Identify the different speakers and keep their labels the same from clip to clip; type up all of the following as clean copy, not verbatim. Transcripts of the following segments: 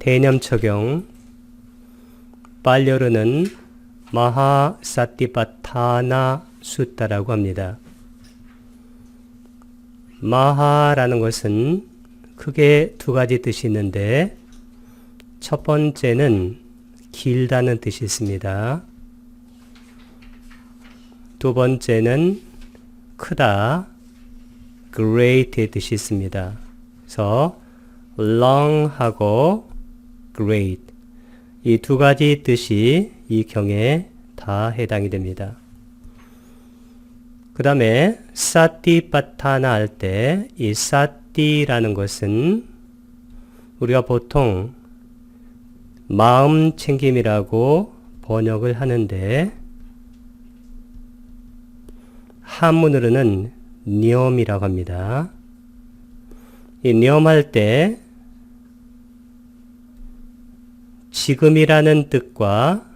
Speaker 1: 대념 적용 빨려르는 마하 사티파타나 수타라고 합니다. 마하라는 것은 크게 두 가지 뜻이 있는데 첫 번째는 길다는 뜻이 있습니다. 두 번째는 크다, great의 뜻이 있습니다. 그래서 long하고 great 이 두 가지 뜻이 이 경에 다 해당이 됩니다. 그 다음에 사티파타나 할 때 이 사티라는 것은 우리가 보통 마음 챙김이라고 번역을 하는데 한문으로는 니엄이라고 합니다. 이 니엄할 때 지금이라는 뜻과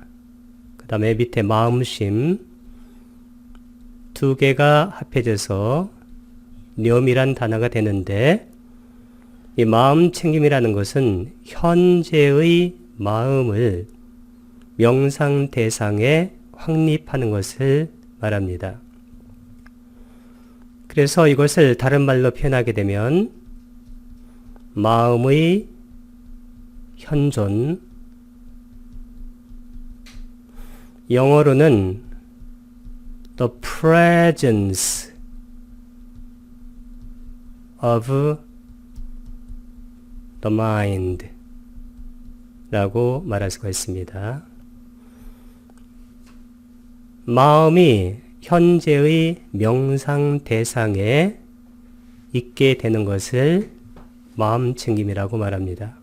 Speaker 1: 그 다음에 밑에 마음심 두 개가 합해져서 니엄이란 단어가 되는데 이 마음 챙김이라는 것은 현재의 마음을 명상 대상에 확립하는 것을 말합니다. 그래서 이것을 다른 말로 표현하게 되면 마음의 현존, 영어로는 the presence of the mind 라고 말할 수가 있습니다. 마음이 현재의 명상 대상에 있게 되는 것을 마음 챙김이라고 말합니다.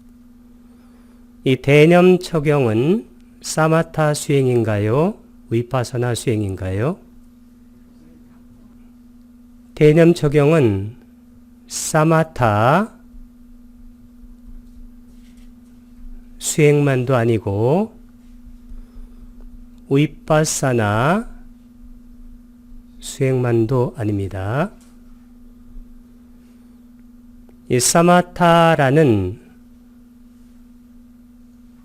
Speaker 1: 이 대념 적용은 사마타 수행인가요? 위파서나 수행인가요? 대념 적용은 사마타 수행만도 아니고 위파사나 수행만도 아닙니다. 이 사마타라는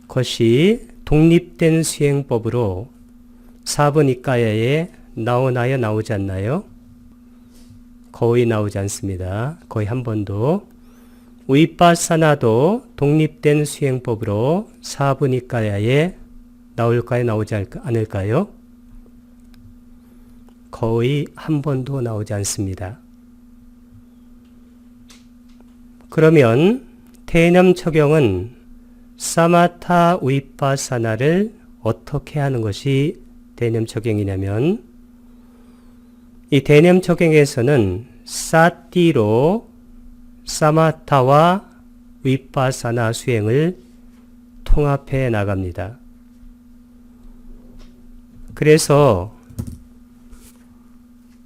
Speaker 1: 것이 독립된 수행법으로 사부니까야에 나오나요? 나오지 않나요? 거의 나오지 않습니다. 거의 한 번도. 위파사나도 독립된 수행법으로 사부니까야에 나올까요? 나오지 않을까요? 거의 한 번도 나오지 않습니다. 그러면 대념 적용은 사마타 위파사나를 어떻게 하는 것이 대념 적용이냐면 이 대념 적용에서는 사티로 사마타와 위파사나 수행을 통합해 나갑니다. 그래서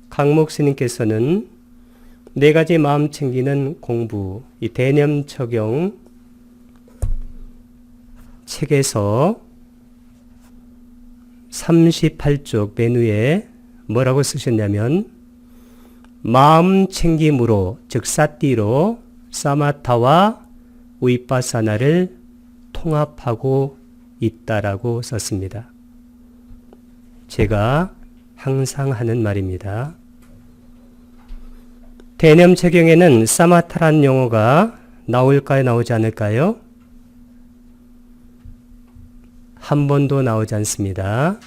Speaker 1: 강목 스님께서는 네 가지 마음 챙기는 공부, 이 대념 적용 책에서 38쪽 맨 위에 뭐라고 쓰셨냐면 마음 챙김으로 즉 사띠로 사마타와 위파사나를 통합하고 있다라고 썼습니다. 제가 항상 하는 말입니다. 대념 적용에는 사마타란 용어가 나올까요? 나오지 않을까요? 한 번도 나오지 않습니다.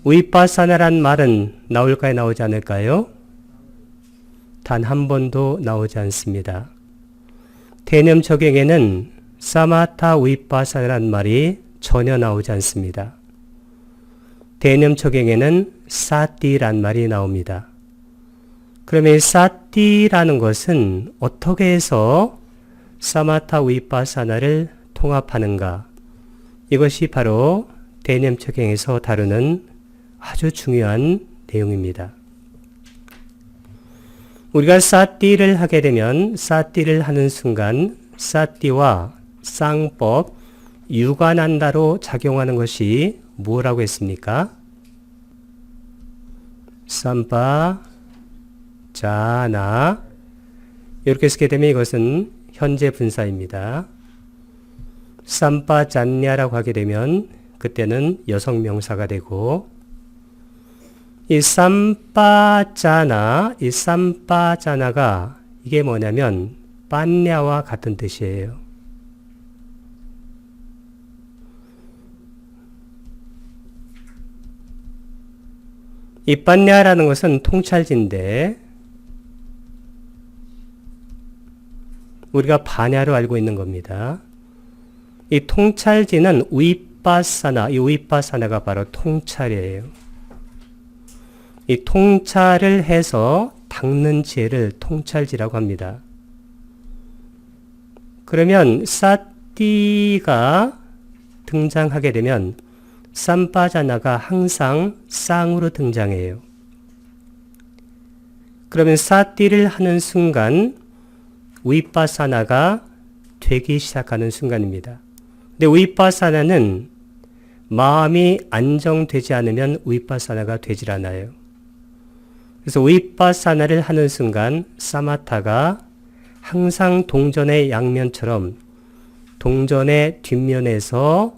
Speaker 1: 위파사나란 말은 나올까요? 나오지 않을까요? 단 한 번도 나오지 않습니다. 대념 적용에는 사마타 위파사나란 말이 전혀 나오지 않습니다. 대념 적용에는 사띠란 말이 나옵니다. 그러면 사띠라는 것은 어떻게 해서 사마타 위파사나를 통합하는가? 이것이 바로 대념 적용에서 다루는 아주 중요한 내용입니다. 우리가 사띠를 하게 되면 사띠를 하는 순간 사띠와 쌍법, 유관한다로 작용하는 것이 뭐라고 했습니까? 삼파, 자나 이렇게 쓰게 되면 이것은 현재 분사입니다. 삼빠잔냐라고 하게 되면 그때는 여성 명사가 되고, 이 삼빠자나가 이게 뭐냐면 빤냐와 같은 뜻이에요. 이 빤냐라는 것은 통찰지인데 우리가 반야로 알고 있는 겁니다. 이 통찰지는 위빠사나, 이 위빠사나가 바로 통찰이에요. 이 통찰을 해서 닦는 지혜를 통찰지라고 합니다. 그러면 사띠가 등장하게 되면 삼빠자나가 항상 쌍으로 등장해요. 그러면 사띠를 하는 순간 위빠사나가 되기 시작하는 순간입니다. 근데 위빠사나는 마음이 안정되지 않으면 위빠사나가 되질 않아요. 그래서 위빠사나를 하는 순간 사마타가 항상 동전의 양면처럼 동전의 뒷면에서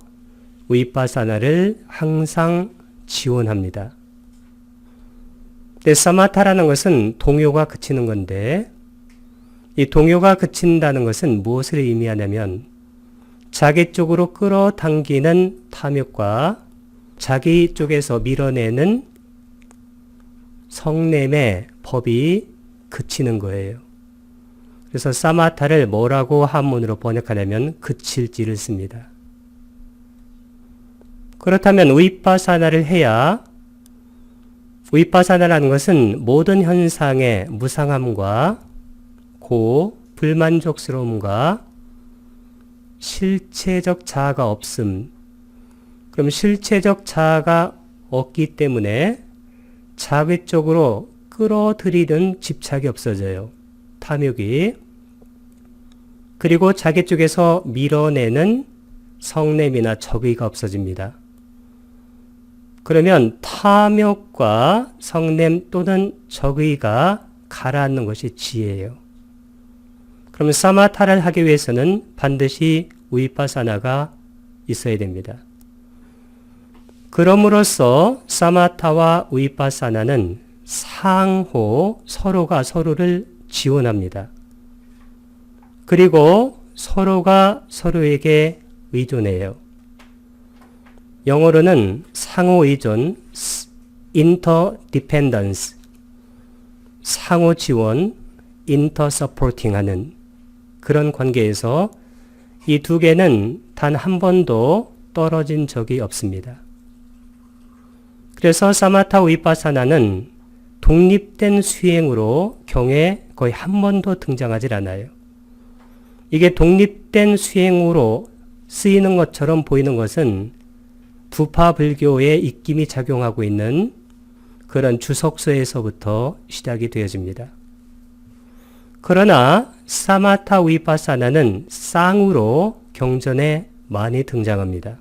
Speaker 1: 위빠사나를 항상 지원합니다. 근데 사마타라는 것은 동요가 그치는 건데 이 동요가 그친다는 것은 무엇을 의미하냐면 자기 쪽으로 끌어당기는 탐욕과 자기 쪽에서 밀어내는 성냄의 법이 그치는 거예요. 그래서 사마타를 뭐라고 한문으로 번역하냐면 그칠지를 씁니다. 그렇다면 위빠사나를 해야, 위빠사나라는 것은 모든 현상의 무상함과 불만족스러움과 실체적 자아가 없음. 그럼 실체적 자아가 없기 때문에 자기 쪽으로 끌어들이는 집착이 없어져요. 탐욕이. 그리고 자기 쪽에서 밀어내는 성냄이나 적의가 없어집니다. 그러면 탐욕과 성냄 또는 적의가 가라앉는 것이 지혜예요. 그러면 사마타를 하기 위해서는 반드시 위빠사나가 있어야 됩니다. 그럼으로써 사마타와 위빠사나는 상호 서로가 서로를 지원합니다. 그리고 서로가 서로에게 의존해요. 영어로는 상호의존, interdependence, 상호지원, intersupporting하는 그런 관계에서 이 두 개는 단 한 번도 떨어진 적이 없습니다. 그래서 사마타 위빠사나는 독립된 수행으로 경에 거의 한 번도 등장하지 않아요. 이게 독립된 수행으로 쓰이는 것처럼 보이는 것은 부파 불교의 입김이 작용하고 있는 그런 주석서에서부터 시작이 되어집니다. 그러나 사마타 위빠사나는 쌍으로 경전에 많이 등장합니다.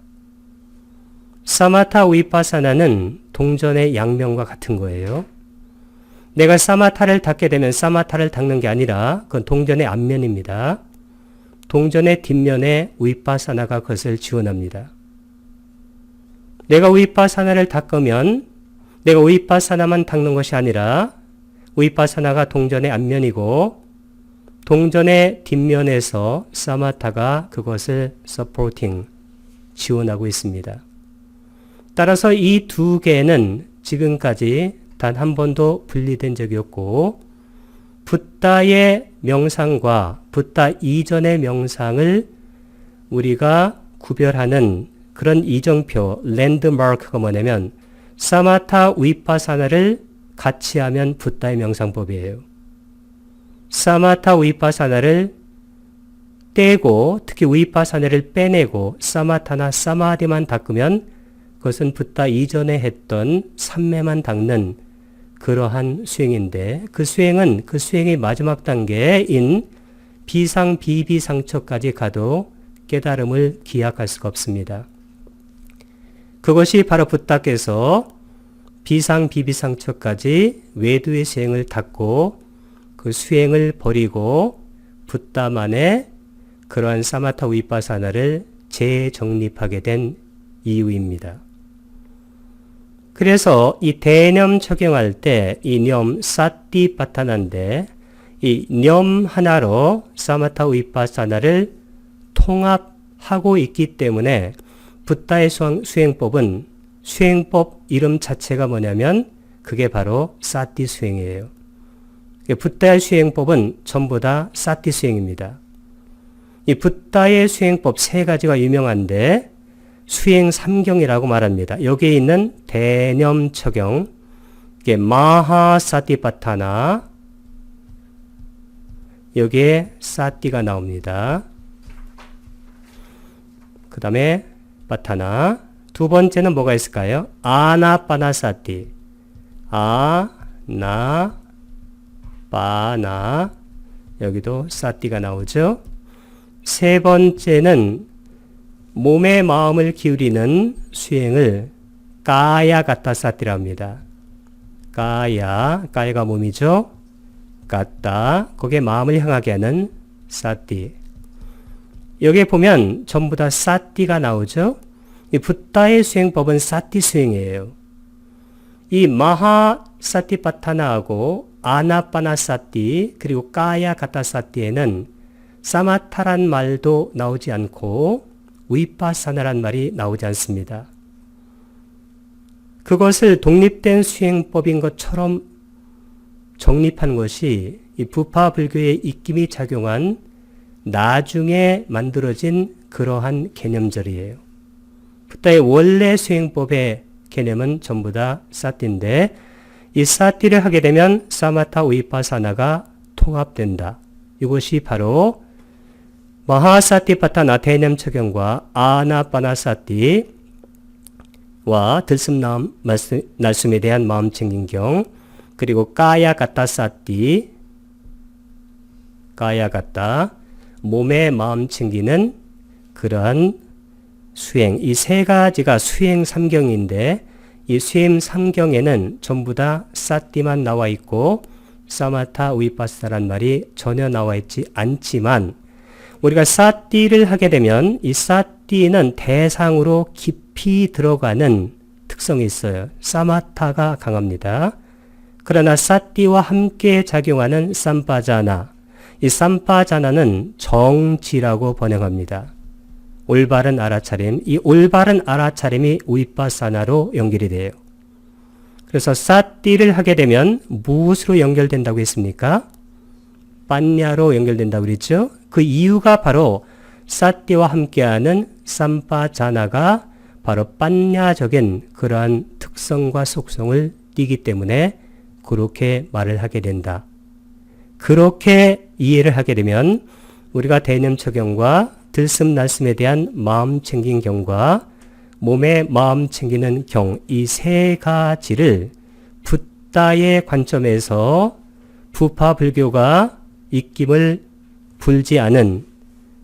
Speaker 1: 사마타 위빠사나는 동전의 양면과 같은 거예요. 내가 사마타를 닦게 되면 사마타를 닦는 게 아니라 그건 동전의 앞면입니다. 동전의 뒷면에 위빠사나가 그것을 지원합니다. 내가 위빠사나를 닦으면 내가 위빠사나만 닦는 것이 아니라 위빠사나가 동전의 앞면이고 동전의 뒷면에서 사마타가 그것을 supporting, 지원하고 있습니다. 따라서 이 두 개는 지금까지 단 한 번도 분리된 적이 없고 붓다의 명상과 붓다 이전의 명상을 우리가 구별하는 그런 이정표, 랜드마크가 뭐냐면 사마타 위빠사나를 같이 하면 붓다의 명상법이에요. 사마타 위빠사나를 떼고 특히 위빠사나를 빼내고 사마타나 사마디만 닦으면 그것은 붓다 이전에 했던 삼매만 닦는 그러한 수행인데 그 수행은 그 수행의 마지막 단계인 비상 비비상처까지 가도 깨달음을 기약할 수가 없습니다. 그것이 바로 붓다께서 비상 비비상처까지 외두의 수행을 닦고 그 수행을 버리고 붓다만의 그러한 사마타 위빠사나를 재정립하게 된 이유입니다. 그래서 이 대념 적용할 때 이 념 사띠빠타나인데 이 념 하나로 사마타 위파사나를 통합하고 있기 때문에 붓다의 수행법은 수행법 이름 자체가 뭐냐면 그게 바로 사띠 수행이에요. 붓다의 수행법은 전부 다 사띠 수행입니다. 이 붓다의 수행법 세 가지가 유명한데 수행 삼경이라고 말합니다. 여기에 있는 대념 적용, 이게 마하사띠빠타나, 여기에 사띠가 나옵니다. 그 다음에 빠타나. 두 번째는 뭐가 있을까요? 아나빠나사띠. 아나빠나. 여기도 사띠가 나오죠. 세 번째는 몸의 마음을 기울이는 수행을 까야가타사띠라 합니다. 까야가 몸이죠. 가타, 거기에 마음을 향하게 하는 사띠. 여기에 보면 전부 다 사띠가 나오죠. 이 붓다의 수행법은 사띠 수행이에요. 이 마하사띠빠타나하고 아나빠나사띠 그리고 까야가타사띠에는 사마타란 말도 나오지 않고 위파사나란 말이 나오지 않습니다. 그것을 독립된 수행법인 것처럼 정립한 것이 이 부파 불교의 입김이 작용한 나중에 만들어진 그러한 개념절이에요. 붓다의 원래 수행법의 개념은 전부 다 사띠인데 이 사띠를 하게 되면 사마타 위파사나가 통합된다. 이것이 바로 마하사띠빠타나 대념 적용과 아나빠나사띠와 들숨 날숨에 대한 마음 챙긴경 그리고 까야가타사띠 까야가타 몸의 마음 챙기는 그러한 수행 이 세 가지가 수행 삼경인데 이 수행 삼경에는 전부 다 사띠만 나와 있고 사마타 위파사나란 말이 전혀 나와 있지 않지만 우리가 사띠를 하게 되면 이 사띠는 대상으로 깊이 들어가는 특성이 있어요. 사마타가 강합니다. 그러나 사띠와 함께 작용하는 삼파자나, 이 삼파자나는 정지라고 번역합니다. 올바른 알아차림, 이 올바른 알아차림이 위파사나로 연결이 돼요. 그래서 사띠를 하게 되면 무엇으로 연결된다고 했습니까? 빠냐로 연결된다고 그랬죠? 그 이유가 바로 사띠와 함께하는 삼파자나가 바로 빠냐적인 그러한 특성과 속성을 띠기 때문에 그렇게 말을 하게 된다. 그렇게 이해를 하게 되면 우리가 대념 적용과 들숨 날숨에 대한 마음 챙긴 경과 몸의 마음 챙기는 경 이 세 가지를 붓다의 관점에서 부파 불교가 입김을 불지 않은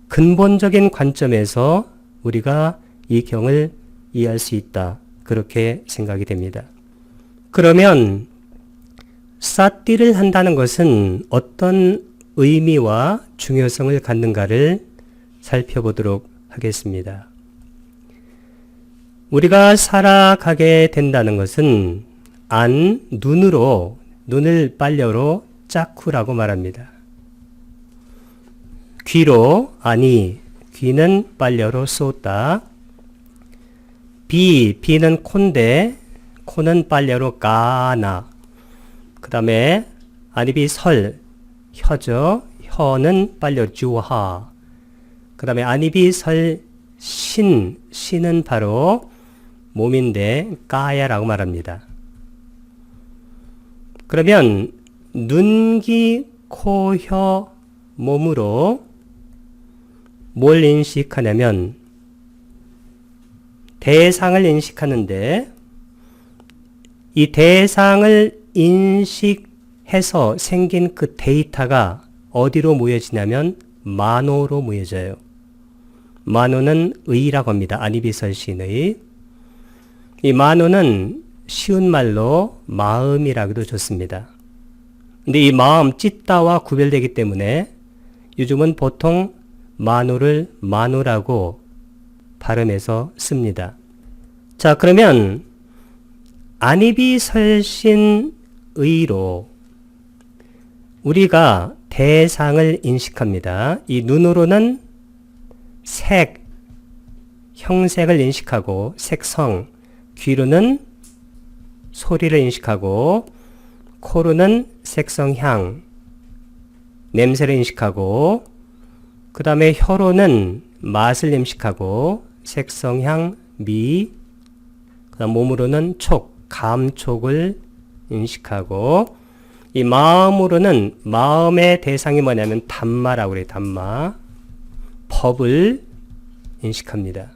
Speaker 1: 근본적인 관점에서 우리가 이 경을 이해할 수 있다. 그렇게 생각이 됩니다. 그러면 사띠를 한다는 것은 어떤 의미와 중요성을 갖는가를 살펴보도록 하겠습니다. 우리가 살아가게 된다는 것은 눈을 빨려로 짜쿠라고 말합니다. 귀로 귀는 빨려로 쏟다. 비는 콘데 코는 빨려로 까나. 그 다음에 아니비 혀죠. 혀는 빨려로 주하. 그 다음에 아니비 신은 바로 몸인데 까야라고 말합니다. 그러면 눈, 귀, 코, 혀, 몸으로 뭘 인식하냐면 대상을 인식하는데 이 대상을 인식해서 생긴 그 데이터가 어디로 모여지냐면 마노로 모여져요. 마노는 의라고 합니다. 아니비설신의. 이 마노는 쉬운 말로 마음이라고도 좋습니다. 근데 이 마음 찌따와 구별되기 때문에 요즘은 보통 마노를 마노라고 발음해서 씁니다. 자, 그러면 안이비설신의로 우리가 대상을 인식합니다. 이 눈으로는 색, 형색을 인식하고 색성, 귀로는 소리를 인식하고 코로는 색성, 향, 냄새를 인식하고 그 다음에 혀로는 맛을 인식하고 색성, 향, 미, 그 다음 몸으로는 촉, 감촉을 인식하고 이 마음으로는 마음의 대상이 뭐냐면 담마라고 그래요. 담마, 법을 인식합니다.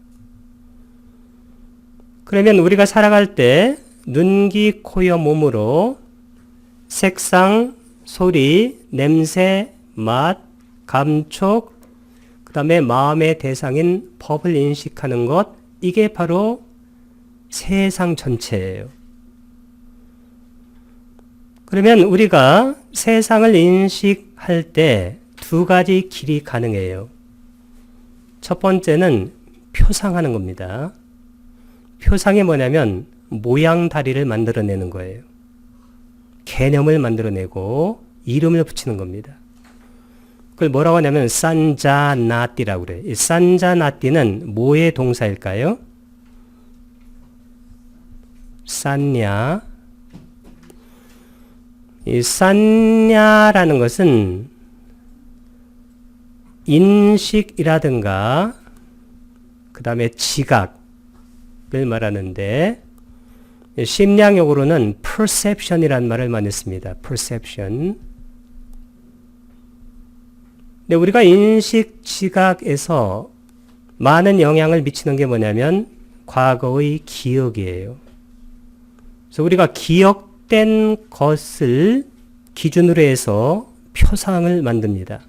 Speaker 1: 그러면 우리가 살아갈 때 눈, 귀, 코, 여, 몸으로 색상, 소리, 냄새, 맛, 감촉, 그 다음에 마음의 대상인 법을 인식하는 것, 이게 바로 세상 전체예요. 그러면 우리가 세상을 인식할 때 두 가지 길이 가능해요. 첫 번째는 표상하는 겁니다. 표상이 뭐냐면 모양다리를 만들어내는 거예요. 개념을 만들어내고 이름을 붙이는 겁니다. 그걸 뭐라고 하냐면 산자나띠라고 그래요. 이 산자나띠는 뭐의 동사일까요? 산냐. 이 산냐라는 것은 인식이라든가 그 다음에 지각을 말하는데 심리학용어로는 perception이라는 말을 많이 씁니다. perception. 근데 우리가 인식, 지각에서 많은 영향을 미치는 게 뭐냐면 과거의 기억이에요. 그래서 우리가 기억된 것을 기준으로 해서 표상을 만듭니다.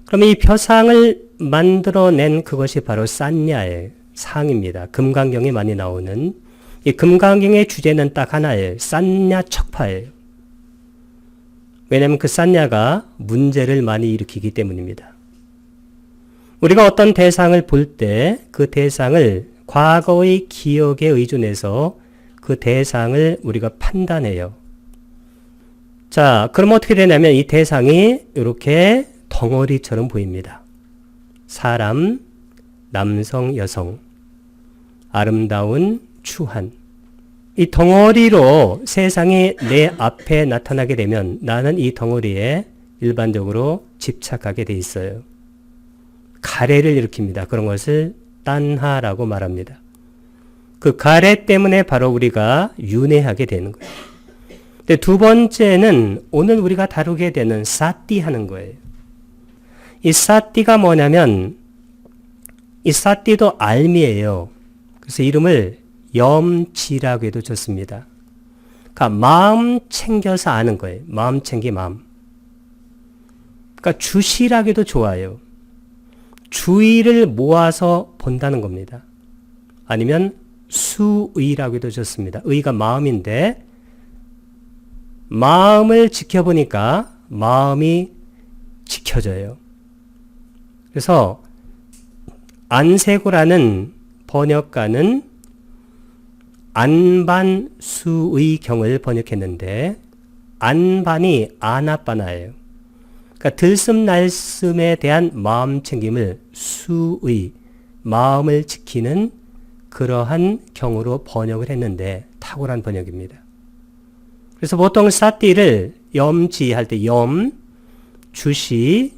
Speaker 1: 그러면 이 표상을 만들어낸 그것이 바로 산냐의 상입니다. 금강경에 많이 나오는 이 금강경의 주제는 딱 하나예요. 산냐 척파예요. 왜냐하면 그 산냐가 문제를 많이 일으키기 때문입니다. 우리가 어떤 대상을 볼 때 그 대상을 과거의 기억에 의존해서 그 대상을 우리가 판단해요. 자, 그럼 어떻게 되냐면 이 대상이 이렇게 덩어리처럼 보입니다. 사람, 남성, 여성, 아름다운, 추한. 이 덩어리로 세상이 내 앞에 나타나게 되면 나는 이 덩어리에 일반적으로 집착하게 돼 있어요. 가래를 일으킵니다. 그런 것을 딴하라고 말합니다. 그 가래 때문에 바로 우리가 윤회하게 되는 거예요. 근데 두 번째는 오늘 우리가 다루게 되는 사띠 하는 거예요. 이 사띠가 뭐냐면 이 사띠도 알미예요. 그래서 이름을 염지라고 해도 좋습니다. 그러니까 마음 챙겨서 아는 거예요. 마음 챙기 마음. 그러니까 주시라고 해도 좋아요. 주의를 모아서 본다는 겁니다. 아니면 수의라고 해도 좋습니다. 의가 마음인데 마음을 지켜보니까 마음이 지켜져요. 그래서 안세고라는 번역가는 안반수의경을 번역했는데 안반이 아나빠나예요. 그러니까 들숨날숨에 대한 마음 챙김을 수의, 마음을 지키는 그러한 경으로 번역을 했는데 탁월한 번역입니다. 그래서 보통 사띠를 염지할 때 염, 주시,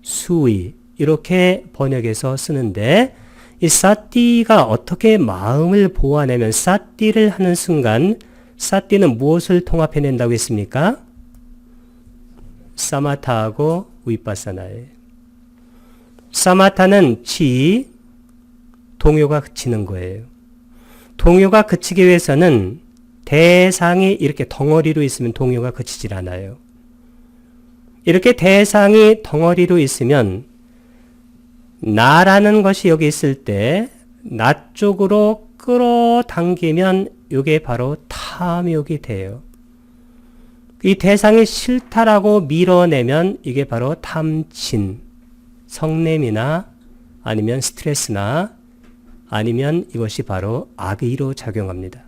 Speaker 1: 수의 이렇게 번역해서 쓰는데 이 사띠가 어떻게 마음을 보완하면 사띠를 하는 순간 사띠는 무엇을 통합해낸다고 했습니까? 사마타하고 위파사나예요. 사마타는 치, 동요가 그치는 거예요. 동요가 그치기 위해서는 대상이 이렇게 덩어리로 있으면 동요가 그치질 않아요. 이렇게 대상이 덩어리로 있으면 나라는 것이 여기 있을 때 나 쪽으로 끌어당기면 이게 바로 탐욕이 돼요. 이 대상이 싫다라고 밀어내면 이게 바로 탐진, 성냄이나 아니면 스트레스나 아니면 이것이 바로 악의로 작용합니다.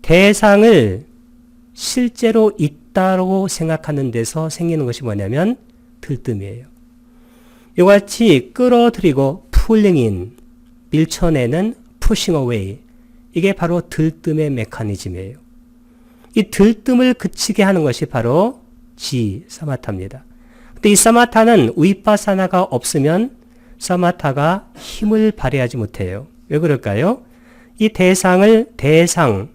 Speaker 1: 대상을 실제로 있다고 생각하는 데서 생기는 것이 뭐냐면 들뜸이에요. 이와 같이 끌어들이고 pulling in, 밀쳐내는 pushing away, 이게 바로 들뜸의 메커니즘이에요. 이 들뜸을 그치게 하는 것이 바로 사마타입니다. 근데 이 사마타는 위파사나가 없으면 사마타가 힘을 발휘하지 못해요. 왜 그럴까요? 이 대상,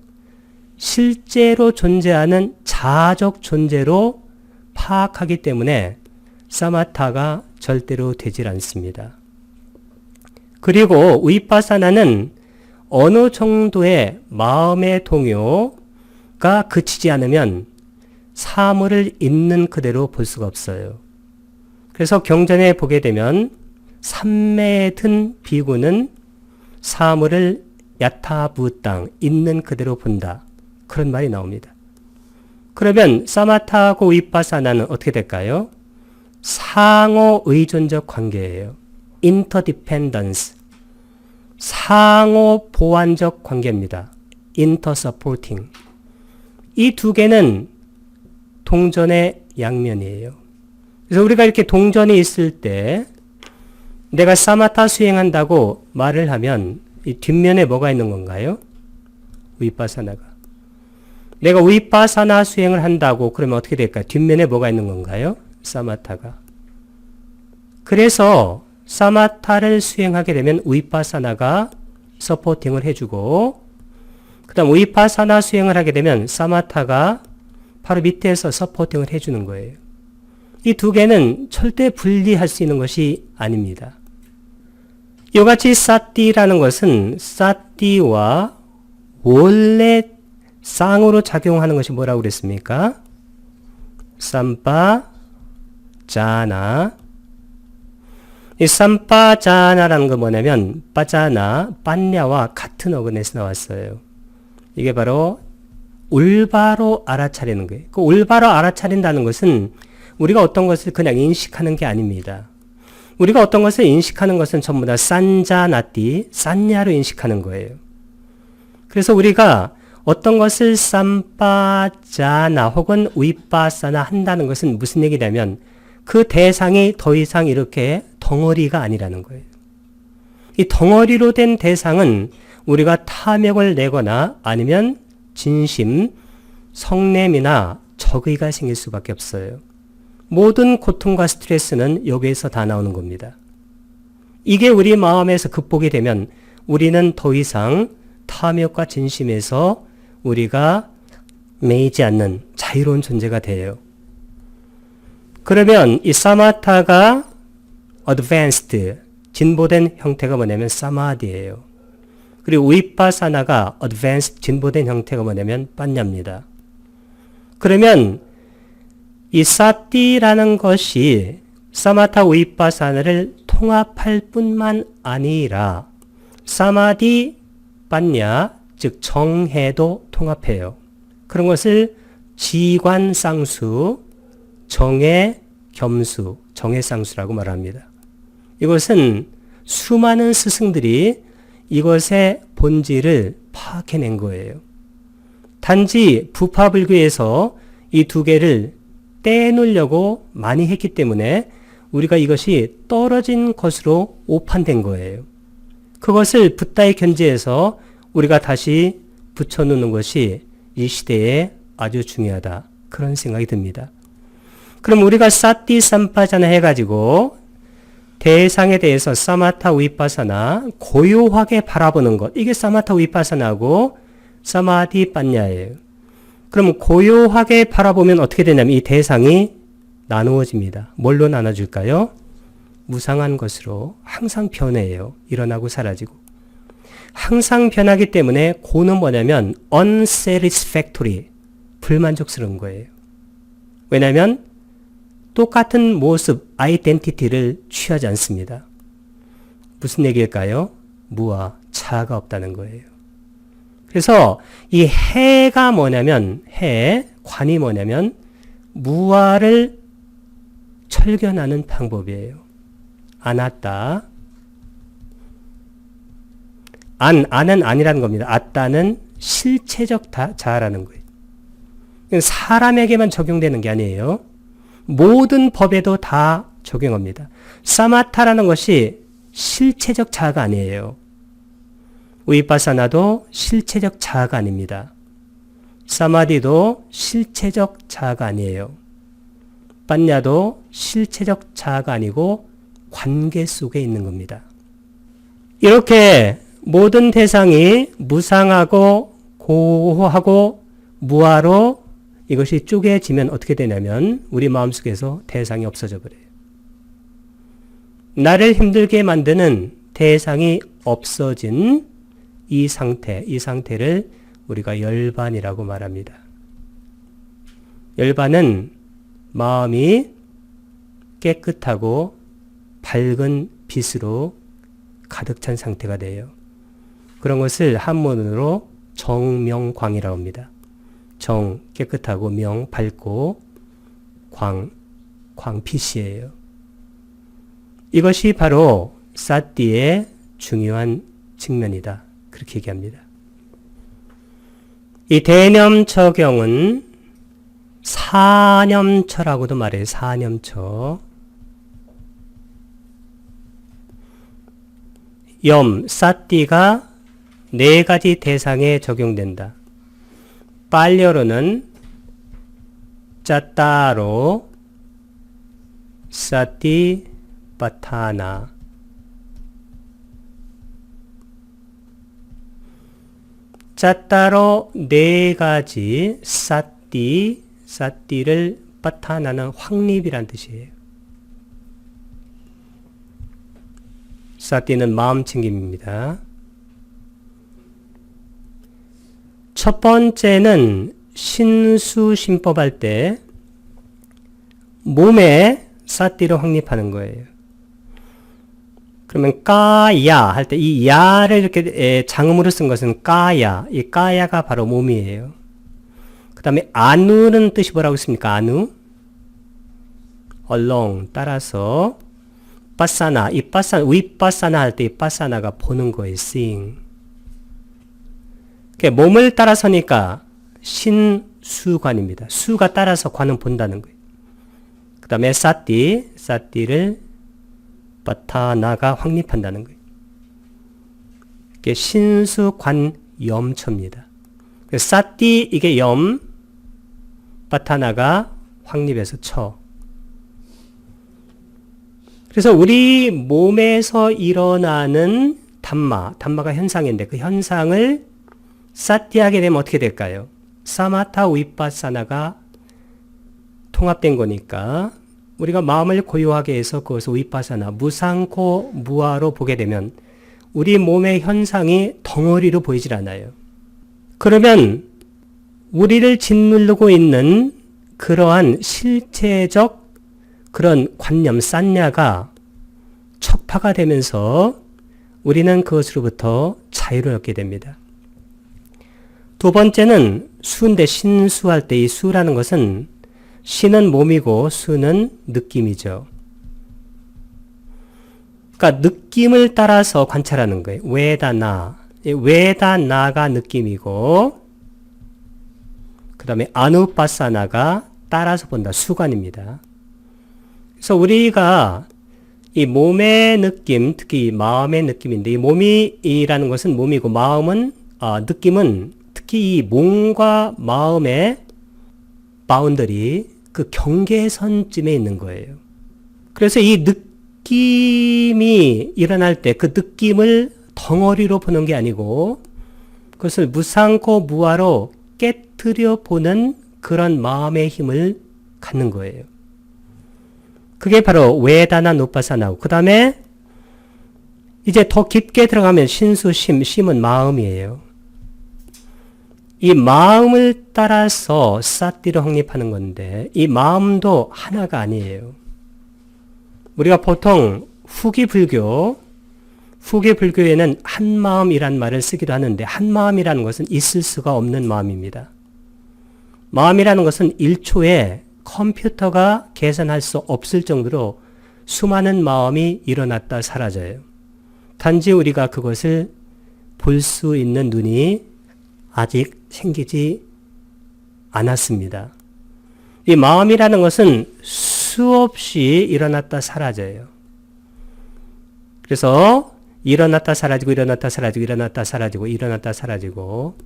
Speaker 1: 실제로 존재하는 자아적 존재로 파악하기 때문에 사마타가 절대로 되질 않습니다. 그리고 위파사나는 어느 정도의 마음의 동요가 그치지 않으면 사물을 있는 그대로 볼 수가 없어요. 그래서 경전에 보게 되면 삼매에 든 비구는 사물을 야타부땅, 있는 그대로 본다. 그런 말이 나옵니다. 그러면 사마타하고 위파사나는 어떻게 될까요? 상호 의존적 관계예요. interdependence. 상호 보완적 관계입니다. intersupporting. 이 두 개는 동전의 양면이에요. 그래서 우리가 이렇게 동전이 있을 때 내가 사마타 수행한다고 말을 하면 이 뒷면에 뭐가 있는 건가요? 위파사나가. 내가 위파사나 수행을 한다고 그러면 어떻게 될까요? 뒷면에 뭐가 있는 건가요? 사마타가. 그래서 사마타를 수행하게 되면 위파사나가 서포팅을 해주고, 그 다음 위파사나 수행을 하게 되면 사마타가 바로 밑에서 서포팅을 해주는 거예요. 이 두 개는 절대 분리할 수 있는 것이 아닙니다. 이같이 사띠라는 것은 사띠와 원래 쌍으로 작용하는 것이 뭐라고 그랬습니까? 삼파 자나. 이 삼파 자나라는 건 뭐냐면 빠자나, 빤냐와 같은 어근에서 나왔어요. 이게 바로 올바로 알아차리는 거예요. 그 올바로 알아차린다는 것은 우리가 어떤 것을 그냥 인식하는 게 아닙니다. 우리가 어떤 것을 인식하는 것은 전부 다 산자나띠, 산냐로 인식하는 거예요. 그래서 우리가 어떤 것을 삼빠자나 혹은 위빠사나 한다는 것은 무슨 얘기냐면 그 대상이 더 이상 이렇게 덩어리가 아니라는 거예요. 이 덩어리로 된 대상은 우리가 탐욕을 내거나 아니면 진심, 성냄이나 적의가 생길 수밖에 없어요. 모든 고통과 스트레스는 여기에서 다 나오는 겁니다. 이게 우리 마음에서 극복이 되면 우리는 더 이상 탐욕과 진심에서 우리가 매이지 않는 자유로운 존재가 돼요. 그러면 이 사마타가 advanced, 진보된 형태가 뭐냐면 사마디예요. 그리고 위파사나가 advanced, 진보된 형태가 뭐냐면 빠냐입니다. 그러면 이 사띠라는 것이 사마타 위파사나를 통합할 뿐만 아니라 사마디 빠냐, 즉 정해도 통합해요. 그런 것을 지관상수, 정해겸수, 정해상수라고 말합니다. 이것은 수많은 스승들이 이것의 본질을 파악해낸 거예요. 단지 부파불교에서 이 두 개를 떼놓으려고 많이 했기 때문에 우리가 이것이 떨어진 것으로 오판된 거예요. 그것을 붓다의 견지에서 우리가 다시 붙여놓는 것이 이 시대에 아주 중요하다. 그런 생각이 듭니다. 그럼 우리가 사띠 삼파자나 해가지고 대상에 대해서 사마타 위파사나 고요하게 바라보는 것, 이게 사마타 위파사나고 사마디 빠냐예요. 그럼 고요하게 바라보면 어떻게 되냐면 이 대상이 나누어집니다. 뭘로 나눠줄까요? 무상한 것으로 항상 변해요. 일어나고 사라지고. 항상 변하기 때문에 고는 뭐냐면 unsatisfactory, 불만족스러운 거예요. 왜냐하면 똑같은 모습, 아이덴티티를 취하지 않습니다. 무슨 얘기일까요? 무아, 차가 없다는 거예요. 그래서 이 해가 뭐냐면, 관이 뭐냐면 무아를 철견하는 방법이에요. 아나따, 안은 아니라는 겁니다. 아따는 실체적 자아라는 거예요. 사람에게만 적용되는 게 아니에요. 모든 법에도 다 적용합니다. 사마타라는 것이 실체적 자아가 아니에요. 위파사나도 실체적 자아가 아닙니다. 사마디도 실체적 자아가 아니에요. 빠냐도 실체적 자아가 아니고 관계 속에 있는 겁니다. 이렇게 모든 대상이 무상하고 고호하고 무아로 이것이 쪼개지면 어떻게 되냐면 우리 마음속에서 대상이 없어져 버려요. 나를 힘들게 만드는 대상이 없어진 이 상태를 우리가 열반이라고 말합니다. 열반은 마음이 깨끗하고 밝은 빛으로 가득 찬 상태가 돼요. 그런 것을 한문으로 정명광이라고 합니다. 정, 깨끗하고 명, 밝고 광빛이에요. 이것이 바로 사띠의 중요한 측면이다. 그렇게 얘기합니다. 이 대념처경은 사념처라고도 말해요. 사념처. 사띠가 4가지 대상에 적용된다. 빨려로는 짜따로, 사띠, 바타나. 짜따로 4가지 사띠를 바타나는 확립이란 뜻이에요. 사띠는 마음 챙김입니다. 첫 번째는 신수신법 할 때 몸에 사띠를 확립하는 거예요. 그러면 까야 할 때 이 야를 이렇게 장음으로 쓴 것은 까야. 이 까야가 바로 몸이에요. 그 다음에 아누는 뜻이 뭐라고 있습니까? 아누. 얼렁 따라서 빠사나. 이 빠사나 위빠사나 할 때 이 빠사나가 보는 거예요. seeing. 몸을 따라서니까 신수관입니다. 수가 따라서 관은 본다는 거예요. 그 다음에 사띠를 바타나가 확립한다는 거예요. 이게 신수관염처입니다. 사띠 이게 염, 바타나가 확립해서 처. 그래서 우리 몸에서 일어나는 담마가 현상인데 그 현상을 사띠하게 되면 어떻게 될까요? 사마타 위파사나가 통합된 거니까 우리가 마음을 고요하게 해서 그것을 위파사나 무상코 무아로 보게 되면 우리 몸의 현상이 덩어리로 보이질 않아요. 그러면 우리를 짓누르고 있는 그러한 실체적 그런 관념, 싼냐가 척파가 되면서 우리는 그것으로부터 자유를 얻게 됩니다. 두 번째는 수인데 신수할 때 이 수라는 것은 신은 몸이고 수는 느낌이죠. 그러니까 느낌을 따라서 관찰하는 거예요. 웨다나가 느낌이고 그 다음에 아누파사나가 따라서 본다. 수관입니다. 그래서 우리가 이 몸의 느낌, 특히 마음의 느낌인데 이 몸이라는 것은 몸이고 마음은 느낌은 특히 이 몸과 마음의 바운더리 그 경계선쯤에 있는 거예요. 그래서 이 느낌이 일어날 때 그 느낌을 덩어리로 보는 게 아니고 그것을 무상코 무아로 깨트려 보는 그런 마음의 힘을 갖는 거예요. 그게 바로 웨다나 누파사나고 그 다음에 이제 더 깊게 들어가면 심은 마음이에요. 이 마음을 따라서 사띠를 확립하는 건데 이 마음도 하나가 아니에요. 우리가 보통 후기 불교에는 한마음이란 말을 쓰기도 하는데 한마음이라는 것은 있을 수가 없는 마음입니다. 마음이라는 것은 1초에 컴퓨터가 계산할 수 없을 정도로 수많은 마음이 일어났다 사라져요. 단지 우리가 그것을 볼 수 있는 눈이 아직 생기지 않았습니다. 이 마음이라는 것은 수없이 일어났다 사라져요. 그래서 일어났다 사라지고 일어났다 사라지고 일어났다 사라지고 일어났다 사라지고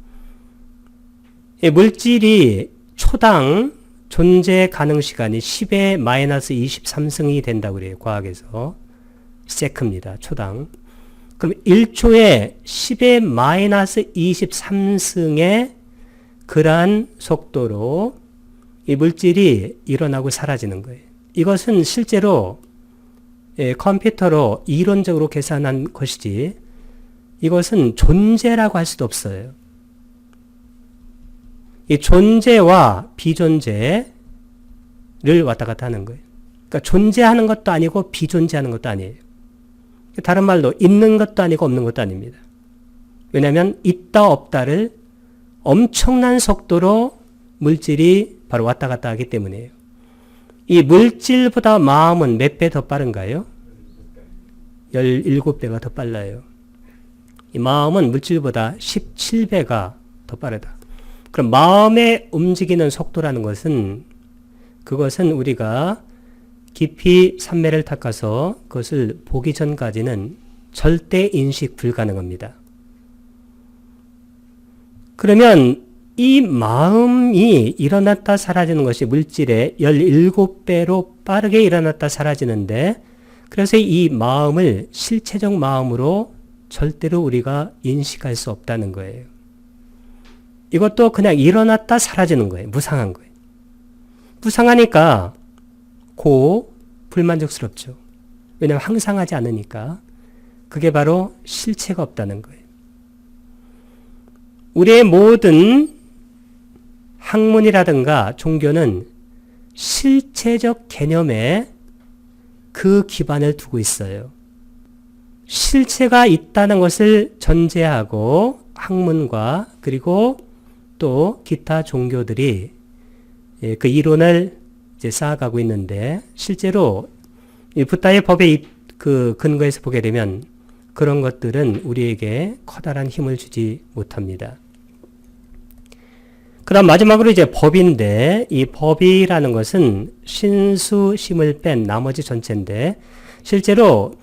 Speaker 1: 이 물질이 초당 존재 가능 시간이 10의 마이너스 23승이 된다고 그래요. 과학에서. 세크입니다. 초당. 그럼 1초에 10의 마이너스 23승의 그러한 속도로 이 물질이 일어나고 사라지는 거예요. 이것은 실제로 컴퓨터로 이론적으로 계산한 것이지 이것은 존재라고 할 수도 없어요. 이 존재와 비존재를 왔다 갔다 하는 거예요. 그러니까 존재하는 것도 아니고 비존재하는 것도 아니에요. 다른 말로 있는 것도 아니고 없는 것도 아닙니다. 왜냐하면 있다 없다를 엄청난 속도로 물질이 바로 왔다 갔다 하기 때문이에요. 이 물질보다 마음은 몇 배 더 빠른가요? 17배가 더 빨라요. 이 마음은 물질보다 17배가 더 빠르다. 그럼 마음의 움직이는 속도라는 것은 그것은 우리가 깊이 삼매를 닦아서 그것을 보기 전까지는 절대 인식 불가능합니다. 그러면 이 마음이 일어났다 사라지는 것이 물질의 17배로 빠르게 일어났다 사라지는데 그래서 이 마음을 실체적 마음으로 절대로 우리가 인식할 수 없다는 거예요. 이것도 그냥 일어났다 사라지는 거예요. 무상한 거예요. 무상하니까 불만족스럽죠. 왜냐하면 항상 하지 않으니까. 그게 바로 실체가 없다는 거예요. 우리의 모든 학문이라든가 종교는 실체적 개념에 그 기반을 두고 있어요. 실체가 있다는 것을 전제하고 학문과 그리고 또 기타 종교들이 그 이론을 이제 쌓아가고 있는데 실제로 이 붓다의 법의 그 근거에서 보게 되면 그런 것들은 우리에게 커다란 힘을 주지 못합니다. 그다음 마지막으로 이제 법인데 이 법이라는 것은 신수 심을 뺀 나머지 전체인데 실제로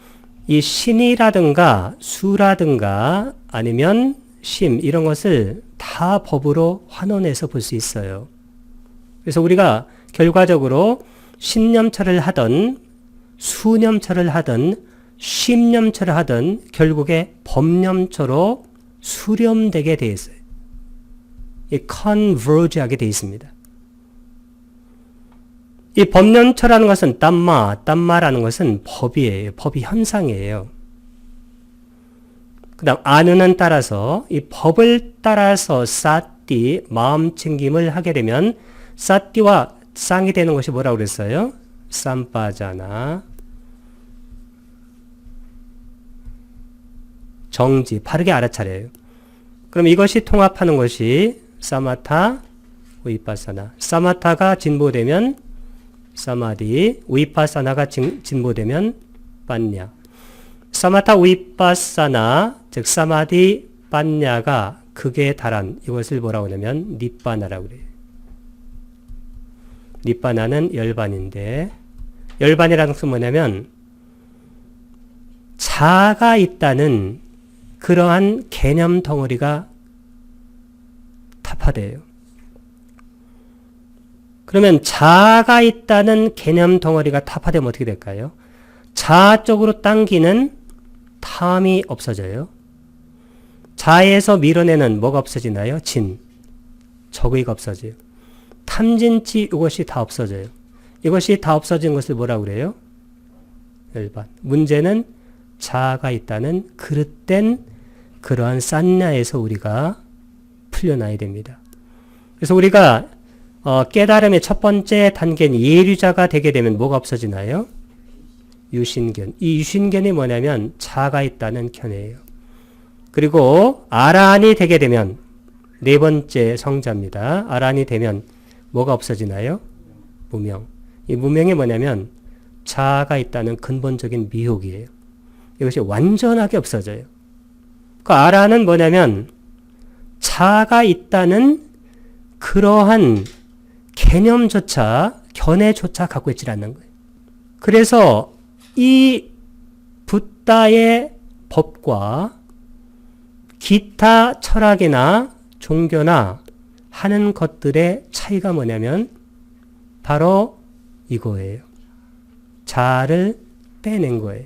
Speaker 1: 이 신이라든가 수라든가 아니면 심 이런 것을 다 법으로 환원해서 볼 수 있어요. 그래서 우리가 결과적으로 신념철을 하던 수념철을 하던 심념철을 하던 결국에 법념처로 수렴되게 되어 있어요. 이 converge하게 되어 있습니다. 이 법념처라는 것은 땀마라는 것은 법이에요. 법이 현상이에요. 그 다음 아누는 따라서 이 법을 따라서 사띠 마음 챙김을 하게 되면 사띠와 쌍이 되는 것이 뭐라고 그랬어요? 삼빠자나 정지 바르게 알아차려요. 그럼 이것이 통합하는 것이 사마타 위파사나 사마타가 진보되면 사마디 위파사나가 진보되면 빠냐 사마타 위파사나 즉 사마디 빠냐가 극에 달한 이것을 뭐라고 하냐면 니빠나라고 그래요. 니빠나는 열반인데 열반이라는 것은 뭐냐면 자가 있다는 그러한 개념 덩어리가 타파돼요. 그러면 자가 있다는 개념 덩어리가 타파되면 어떻게 될까요? 자 쪽으로 당기는 탐이 없어져요. 자에서 밀어내는 뭐가 없어지나요? 진, 적의가 없어져요. 탐진치 이것이 다 없어져요. 이것이 다 없어진 것을 뭐라고 그래요? 열반. 문제는 자아가 있다는 그릇된 그러한 산냐에서 우리가 풀려나야 됩니다. 그래서 우리가 깨달음의 첫 번째 단계인 예류자가 되게 되면 뭐가 없어지나요? 유신견. 이 유신견이 뭐냐면 자아가 있다는 견해예요. 그리고 아라한이 되게 되면 네 번째 성자입니다. 아라한이 되면 뭐가 없어지나요? 무명. 이 무명이 뭐냐면 자아가 있다는 근본적인 미혹이에요. 이것이 완전하게 없어져요. 그 아라는 뭐냐면 자아가 있다는 그러한 개념조차, 견해조차 갖고 있지 않는 거예요. 그래서 이 붓다의 법과 기타 철학이나 종교나 하는 것들의 차이가 뭐냐면 바로 이거예요. 자아를 빼낸 거예요.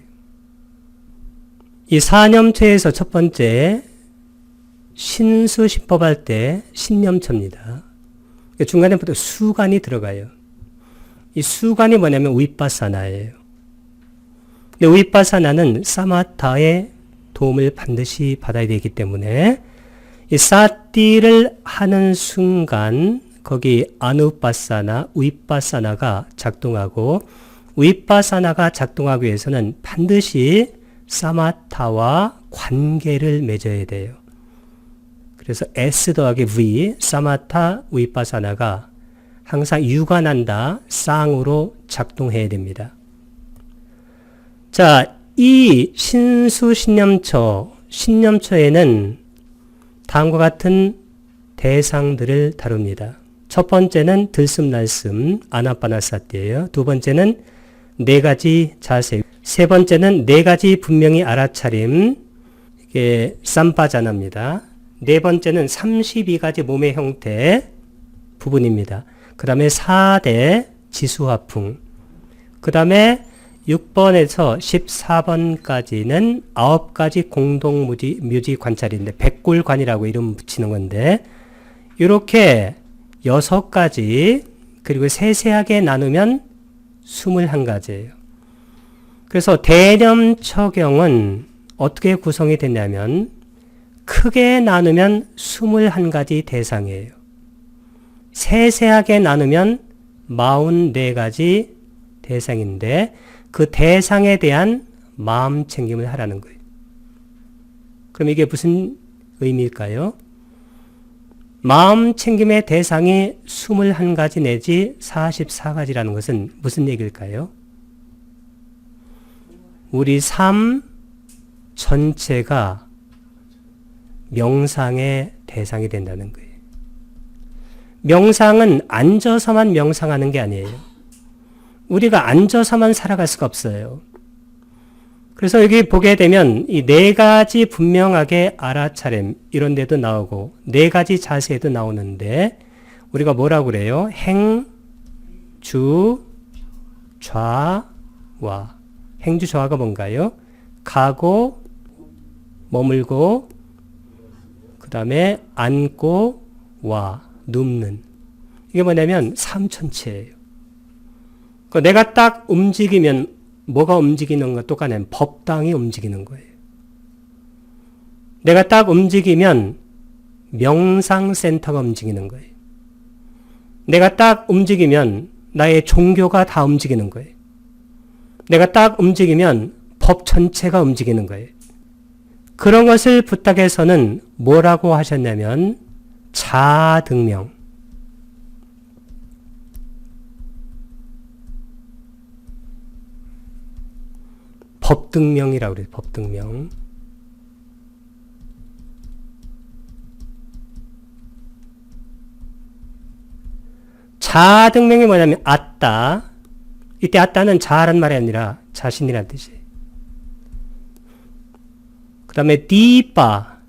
Speaker 1: 이 사념처에서 첫 번째 신수신법할 때 신념처입니다. 중간에부터 수관이 들어가요. 이 수관이 뭐냐면 위빠사나예요. 근데 위빠사나는 사마타의 도움을 반드시 받아야 되기 때문에 이 사띠를 하는 순간 거기 아누빠사나, 위빠사나가 작동하고 위빠사나가 작동하기 위해서는 반드시 사마타와 관계를 맺어야 돼요. 그래서 S 더하기 V, 사마타, 위빠사나가 항상 유관한다, 쌍으로 작동해야 됩니다. 자, 이 신수신념처, 신념처에는 다음과 같은 대상들을 다룹니다. 첫 번째는 들숨날숨, 아나파나사티예요. 두 번째는 네 가지 자세. 세 번째는 네 가지 분명히 알아차림, 이게 삼파자나입니다. 네 번째는 32가지 몸의 형태 부분입니다. 그 다음에 4대 지수화풍. 그 다음에 6번에서 14번까지는 9가지 공동묘지 관찰인데 백골관이라고 이름 붙이는 건데 이렇게 6가지 그리고 세세하게 나누면 21가지예요. 그래서 대념처경은 어떻게 구성이 됐냐면 크게 나누면 21가지 대상이에요. 세세하게 나누면 44가지 대상인데 그 대상에 대한 마음 챙김을 하라는 거예요. 그럼 이게 무슨 의미일까요? 마음 챙김의 대상이 21가지 내지 44가지라는 것은 무슨 얘기일까요? 우리 삶 전체가 명상의 대상이 된다는 거예요. 명상은 앉아서만 명상하는 게 아니에요. 우리가 앉아서만 살아갈 수가 없어요. 그래서 여기 보게 되면 이 네 가지 분명하게 알아차림 이런 데도 나오고 네 가지 자세도 나오는데 우리가 뭐라고 그래요? 행, 주, 좌, 와. 행주 좌가 뭔가요? 가고, 머물고, 그 다음에 앉고, 와, 눕는. 이게 뭐냐면 삼천체예요. 내가 딱 움직이면 뭐가 움직이는 것 똑같냐면 법당이 움직이는 거예요. 내가 딱 움직이면 명상센터가 움직이는 거예요. 내가 딱 움직이면 나의 종교가 다 움직이는 거예요. 내가 딱 움직이면 법 전체가 움직이는 거예요. 그런 것을 부탁해서는 뭐라고 하셨냐면 자등명. 법등명이라고 그래요. 법등명. 자등명이 뭐냐면 아따. 이때 아따는 자라는 말이 아니라 자신이라는 뜻이에요. 그 다음에 디빠.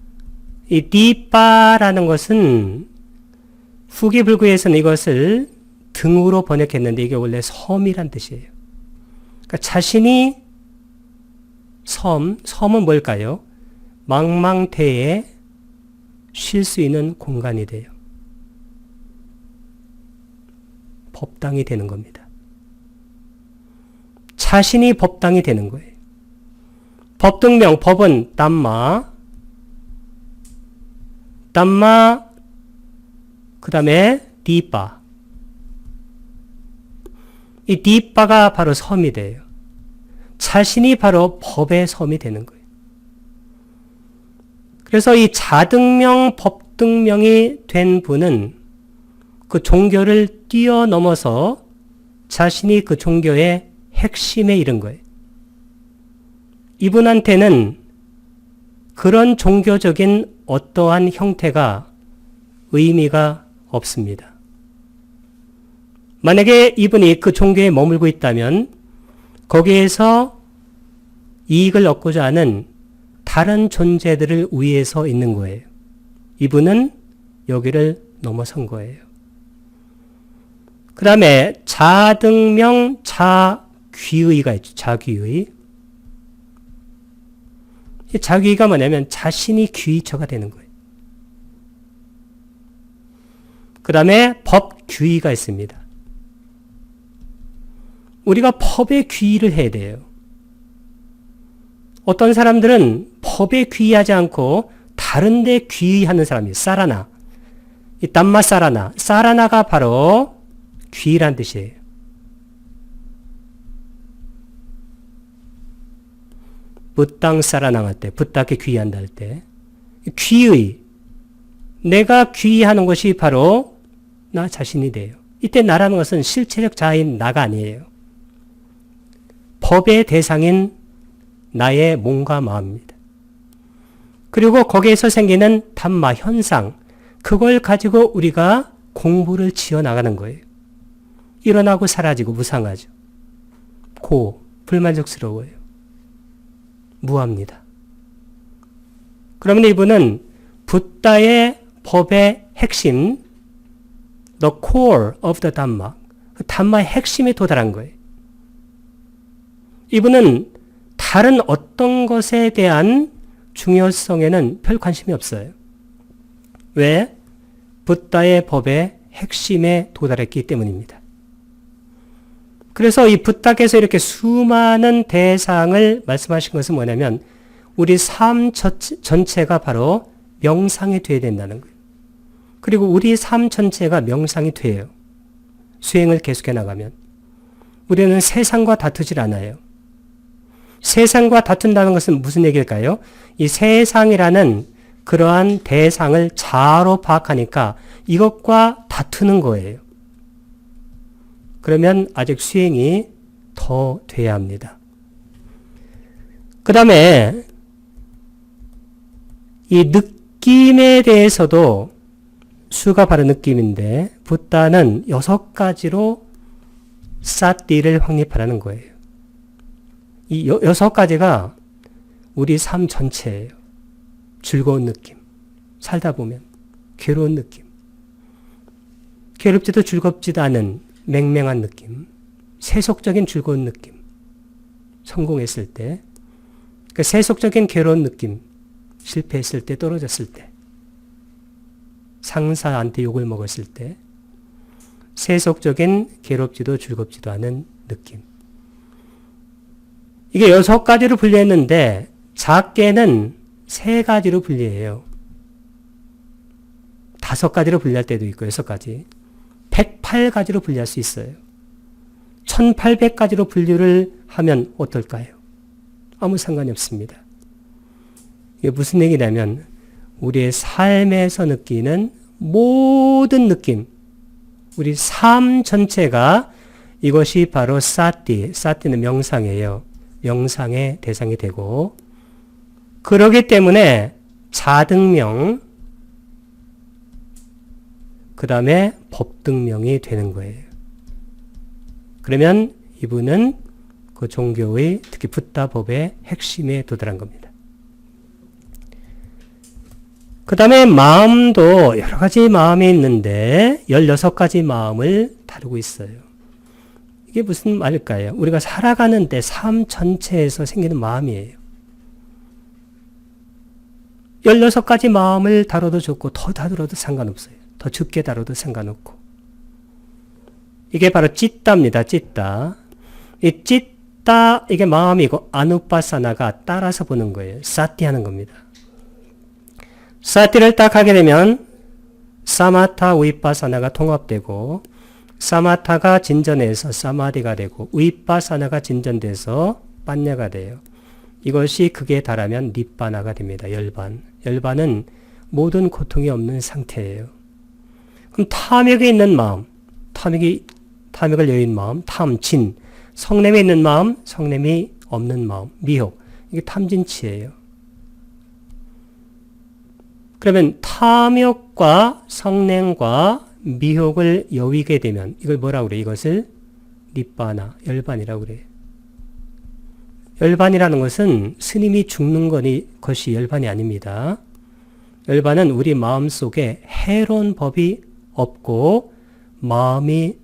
Speaker 1: 이 디빠라는 것은 후기불구에서는 이것을 등으로 번역했는데 이게 원래 섬이란 뜻이에요. 그러니까 자신이 섬은 뭘까요? 망망태에 쉴 수 있는 공간이 돼요. 법당이 되는 겁니다. 자신이 법당이 되는 거예요. 법등명, 법은 담마, 그 다음에 디빠. 이 디빠가 바로 섬이 돼요. 자신이 바로 법의 섬이 되는 거예요. 그래서 이 자등명, 법등명이 된 분은 그 종교를 뛰어넘어서 자신이 그 종교의 핵심에 이른 거예요. 이분한테는 그런 종교적인 어떠한 형태가 의미가 없습니다. 만약에 이분이 그 종교에 머물고 있다면 거기에서 이익을 얻고자 하는 다른 존재들을 위해서 있는 거예요. 이분은 여기를 넘어선 거예요. 그 다음에 자등명 자귀의가 있죠. 자귀의. 이 자귀의가 뭐냐면 자신이 귀의처가 되는 거예요. 그 다음에 법귀의가 있습니다. 우리가 법에 귀의를 해야 돼요. 어떤 사람들은 법에 귀의하지 않고 다른 데 귀의하는 사람이에요. 사라나. 이 담마 사라나. 사라나가 바로 귀의란 뜻이에요. 붓당 사라나할 때, 붓다께 귀의한다 할 때. 귀의. 내가 귀의하는 것이 바로 나 자신이 돼요. 이때 나라는 것은 실체적 자아인 나가 아니에요. 법의 대상인 나의 몸과 마음입니다. 그리고 거기에서 생기는 담마, 현상, 그걸 가지고 우리가 공부를 지어나가는 거예요. 일어나고 사라지고 무상하죠. 불만족스러워요. 무합니다. 그러면 이분은 붓다의 법의 핵심, the core of the Dhamma, 그 담마의 핵심에 도달한 거예요. 이분은 다른 어떤 것에 대한 중요성에는 별 관심이 없어요. 왜? 붓다의 법의 핵심에 도달했기 때문입니다. 그래서 이 붓다께서 이렇게 수많은 대상을 말씀하신 것은 뭐냐면 우리 삶 전체가 바로 명상이 돼야 된다는 거예요. 그리고 우리 삶 전체가 명상이 돼요. 수행을 계속해 나가면. 우리는 세상과 다투질 않아요. 세상과 다툰다는 것은 무슨 얘기일까요? 이 세상이라는 그러한 대상을 자아로 파악하니까 이것과 다투는 거예요. 그러면 아직 수행이 더 돼야 합니다. 그 다음에 이 느낌에 대해서도 수가 바로 느낌인데 붓다는 6가지로 사띠를 확립하라는 거예요. 이 6가지가 우리 삶 전체예요. 즐거운 느낌, 살다 보면 괴로운 느낌, 괴롭지도 즐겁지도 않은 맹맹한 느낌, 세속적인 즐거운 느낌, 성공했을 때, 그 세속적인 괴로운 느낌, 실패했을 때, 떨어졌을 때, 상사한테 욕을 먹었을 때, 세속적인 괴롭지도 즐겁지도 않은 느낌. 이게 6가지로 분류했는데 작게는 3가지로 분류해요. 5가지로 분류할 때도 있고 6가지. 108가지로 분류할 수 있어요. 1800가지로 분류를 하면 어떨까요? 아무 상관이 없습니다. 이게 무슨 얘기냐면 우리의 삶에서 느끼는 모든 느낌, 우리 삶 전체가 이것이 바로 사띠는 명상이에요. 명상의 대상이 되고 그러기 때문에 자등명 그 다음에 법등명이 되는 거예요. 그러면 이분은 그 종교의 특히 붓다 법의 핵심에 도달한 겁니다. 그 다음에 마음도 여러 가지 마음이 있는데 16가지 마음을 다루고 있어요. 이게 무슨 말일까요? 우리가 살아가는데 삶 전체에서 생기는 마음이에요. 16가지 마음을 다뤄도 좋고 더 다뤄도 상관없어요. 더 적게 다뤄도 상관없고. 이게 바로 찌따입니다. 찌따. 이 찌따 이게 마음이고 아누파사나가 따라서 보는 거예요. 사티 하는 겁니다. 사티를 딱 하게 되면 사마타 위파사나가 통합되고 사마타가 진전해서 사마디가 되고 위파사나가 진전돼서 빠냐가 돼요. 이것이 극에 달하면 니빠나가 됩니다. 열반. 열반은 모든 고통이 없는 상태예요. 그럼 탐욕에 있는 마음, 탐욕을 여인 마음, 탐진, 성냄에 있는 마음, 성냄이 없는 마음, 미혹. 이게 탐진치예요. 그러면 탐욕과 성냉과 미혹을 여위게 되면 이걸 뭐라고 그래? 이것을 닛바나, 열반이라고 그래. 열반이라는 것은 스님이 죽는 것이 열반이 아닙니다. 열반은 우리 마음속에 해로운 법이 없고 마음이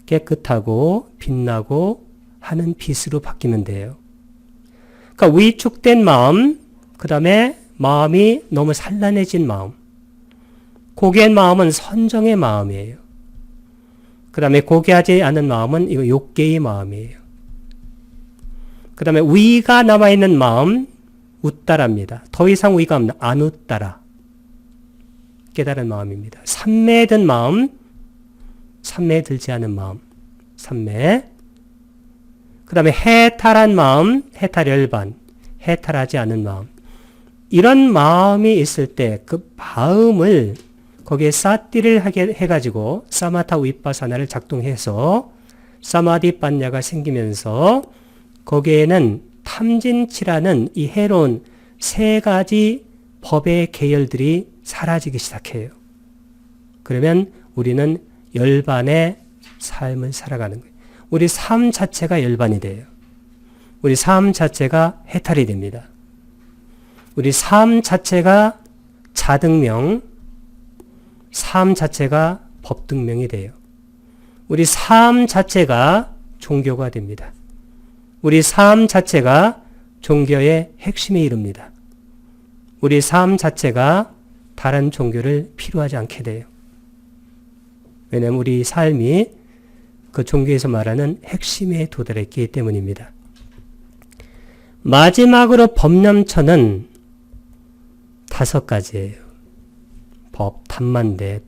Speaker 1: 깨끗하고 빛나고 하는 빛으로 바뀌면 돼요. 그러니까 위축된 마음, 그 다음에 마음이 너무 산란해진 마음. 고귀한 마음은 선정의 마음이에요. 그 다음에 고귀하지 않은 마음은 이거 욕계의 마음이에요. 그 다음에 위가 남아있는 마음, 웃다랍니다. 더 이상 위가 없는 안 웃다라. 깨달은 마음입니다. 삼매에 든 마음, 삼매에 들지 않은 마음, 삼매. 그 다음에 해탈한 마음, 해탈열반, 해탈하지 않은 마음. 이런 마음이 있을 때 그 마음을 거기에 사띠를 하게 해가지고 사마타 위파사나를 작동해서 사마디 반야가 생기면서 거기에는 탐진치라는 이 해로운 세 가지 법의 계열들이 사라지기 시작해요. 그러면 우리는 열반의 삶을 살아가는 거예요. 우리 삶 자체가 열반이 돼요. 우리 삶 자체가 해탈이 됩니다. 우리 삶 자체가 자등명, 삶 자체가 법등명이 돼요. 우리 삶 자체가 종교가 됩니다. 우리 삶 자체가 종교의 핵심에 이릅니다. 우리 삶 자체가 다른 종교를 필요하지 않게 돼요. 왜냐하면 우리 삶이 그 종교에서 말하는 핵심에 도달했기 때문입니다. 마지막으로 법념천은 5가지예요. 법, 담마인데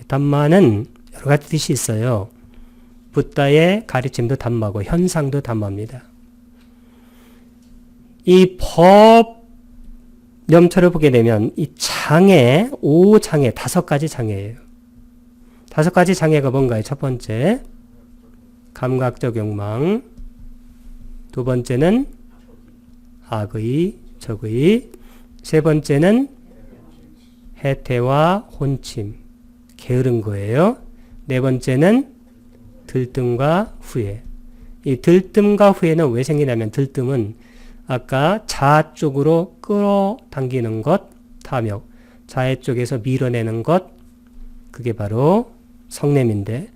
Speaker 1: 담마는 여러 가지 뜻이 있어요. 붓다의 가르침도 담마고 현상도 담마입니다. 이 법념처를 보게 되면 이 장애, 5장애, 5가지 장애예요. 5가지 장애가 뭔가요? 첫 번째, 감각적 욕망. 두 번째는 악의, 적의. 세 번째는 해태와 혼침, 게으른 거예요. 네 번째는 들뜸과 후회. 이 들뜸과 후회는 왜 생기냐면 들뜸은 아까 자아 쪽으로 끌어당기는 것, 탐욕. 자아 쪽에서 밀어내는 것, 그게 바로 성냄인데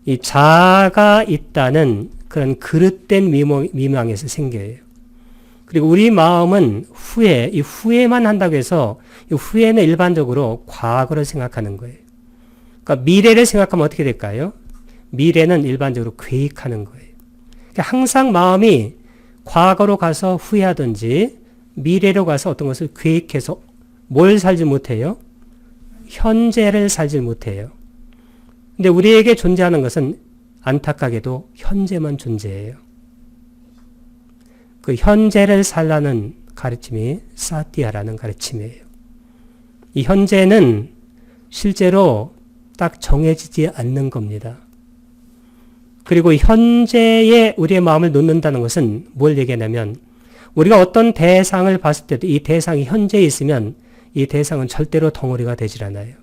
Speaker 1: 이 자아가 있다는 그런 그릇된 미망에서 생겨요. 그리고 우리 마음은 후회, 이 후회만 한다고 해서 이 후회는 일반적으로 과거를 생각하는 거예요. 그러니까 미래를 생각하면 어떻게 될까요? 미래는 일반적으로 계획하는 거예요. 그러니까 항상 마음이 과거로 가서 후회하든지 미래로 가서 어떤 것을 계획해서 뭘 살지 못해요? 현재를 살지 못해요. 근데 우리에게 존재하는 것은 안타깝게도 현재만 존재해요. 그 현재를 살라는 가르침이 사띠아라는 가르침이에요. 이 현재는 실제로 딱 정해지지 않는 겁니다. 그리고 현재에 우리의 마음을 놓는다는 것은 뭘 얘기하냐면 우리가 어떤 대상을 봤을 때도 이 대상이 현재에 있으면 이 대상은 절대로 덩어리가 되질 않아요.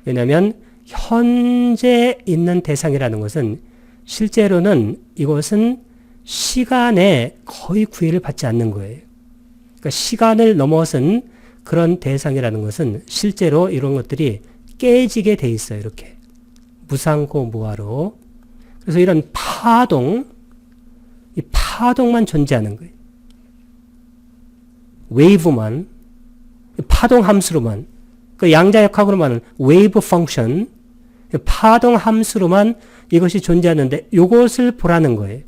Speaker 1: 왜냐하면 현재 있는 대상이라는 것은 실제로는 이것은 시간에 거의 구애를 받지 않는 거예요. 그러니까 시간을 넘어선 그런 대상이라는 것은 실제로 이런 것들이 깨지게 돼 있어요. 이렇게 무상고 무아로. 그래서 이런 이 파동만 존재하는 거예요. 웨이브만, 파동 함수로만, 그 양자역학으로만 웨이브 펑션, 파동 함수로만 이것이 존재하는데 이것을 보라는 거예요.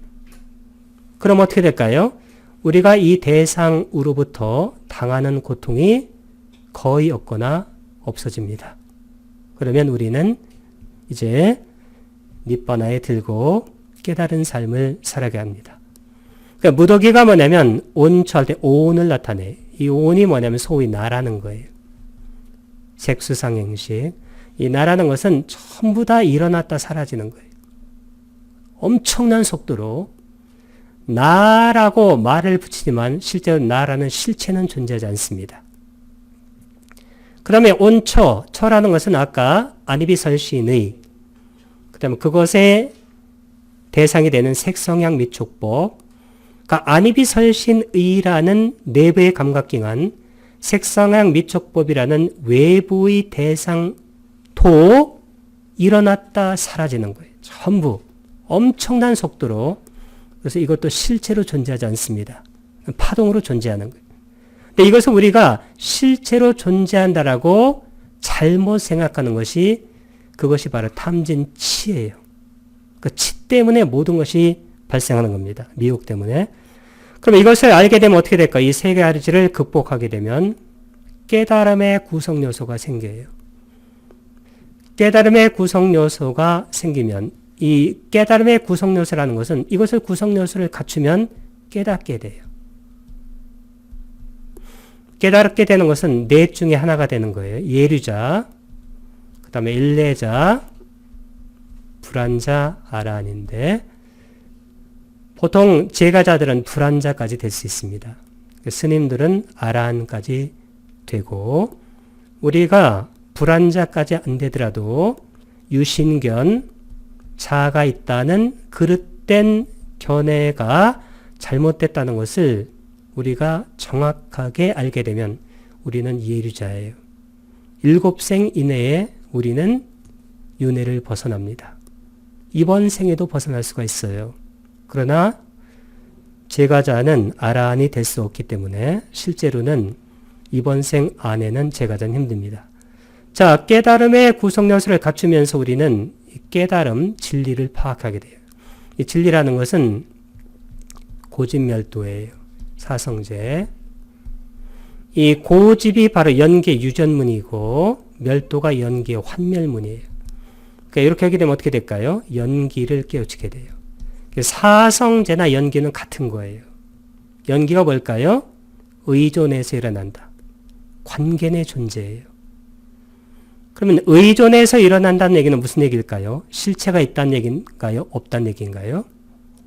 Speaker 1: 그럼 어떻게 될까요? 우리가 이 대상으로부터 당하는 고통이 거의 없거나 없어집니다. 그러면 우리는 이제 닛바나에 들고 깨달은 삶을 살아가게 합니다. 그러니까 무더기가 뭐냐면 온처할 때 오온을 나타내. 이 오온이 뭐냐면 소위 나라는 거예요. 색수상행식. 이 나라는 것은 전부 다 일어났다 사라지는 거예요. 엄청난 속도로 나라고 말을 붙이지만 실제로 나라는 실체는 존재하지 않습니다. 그 다음에 온처, 처라는 것은 아까 안이비설신의, 그 다음에 그것의 대상이 되는 색성향 미촉법, 그러니까 안이비설신의라는 내부의 감각기관, 색성향 미촉법이라는 외부의 대상도 일어났다 사라지는 거예요. 전부 엄청난 속도로. 그래서 이것도 실체로 존재하지 않습니다. 파동으로 존재하는 거예요. 근데 이것을 우리가 실체로 존재한다라고 잘못 생각하는 것이, 그것이 바로 탐진치예요. 그 치 때문에 모든 것이 발생하는 겁니다. 미혹 때문에. 그럼 이것을 알게 되면 어떻게 될까? 이 세 가지를 극복하게 되면 깨달음의 구성 요소가 생겨요. 깨달음의 구성 요소가 생기면, 이 깨달음의 구성 요소라는 것은 이것을 구성 요소를 갖추면 깨닫게 돼요. 깨닫게 되는 것은 넷 중에 하나가 되는 거예요. 예류자, 그 다음에 일례자, 불안자, 아라한인데, 보통 제가자들은 불안자까지 될 수 있습니다. 스님들은 아라한까지 되고, 우리가 불안자까지 안 되더라도 유신견, 자아가 있다는 그릇된 견해가 잘못됐다는 것을 우리가 정확하게 알게 되면 우리는 예류자예요. 7생 이내에 우리는 윤회를 벗어납니다. 이번 생에도 벗어날 수가 있어요. 그러나 제가자는 아라한이 될 수 없기 때문에 실제로는 이번 생 안에는 제가자는 힘듭니다. 자, 깨달음의 구성 요소를 갖추면서 우리는 깨달음, 진리를 파악하게 돼요. 이 진리라는 것은 고집멸도예요. 사성제. 이 고집이 바로 연계 유전문이고 멸도가 연계 환멸문이에요. 그러니까 이렇게 하게 되면 어떻게 될까요? 연기를 깨우치게 돼요. 사성제나 연기는 같은 거예요. 연기가 뭘까요? 의존에서 일어난다. 관계 내 존재예요. 그러면 의존에서 일어난다는 얘기는 무슨 얘기일까요? 실체가 있다는 얘기인가요? 없다는 얘기인가요?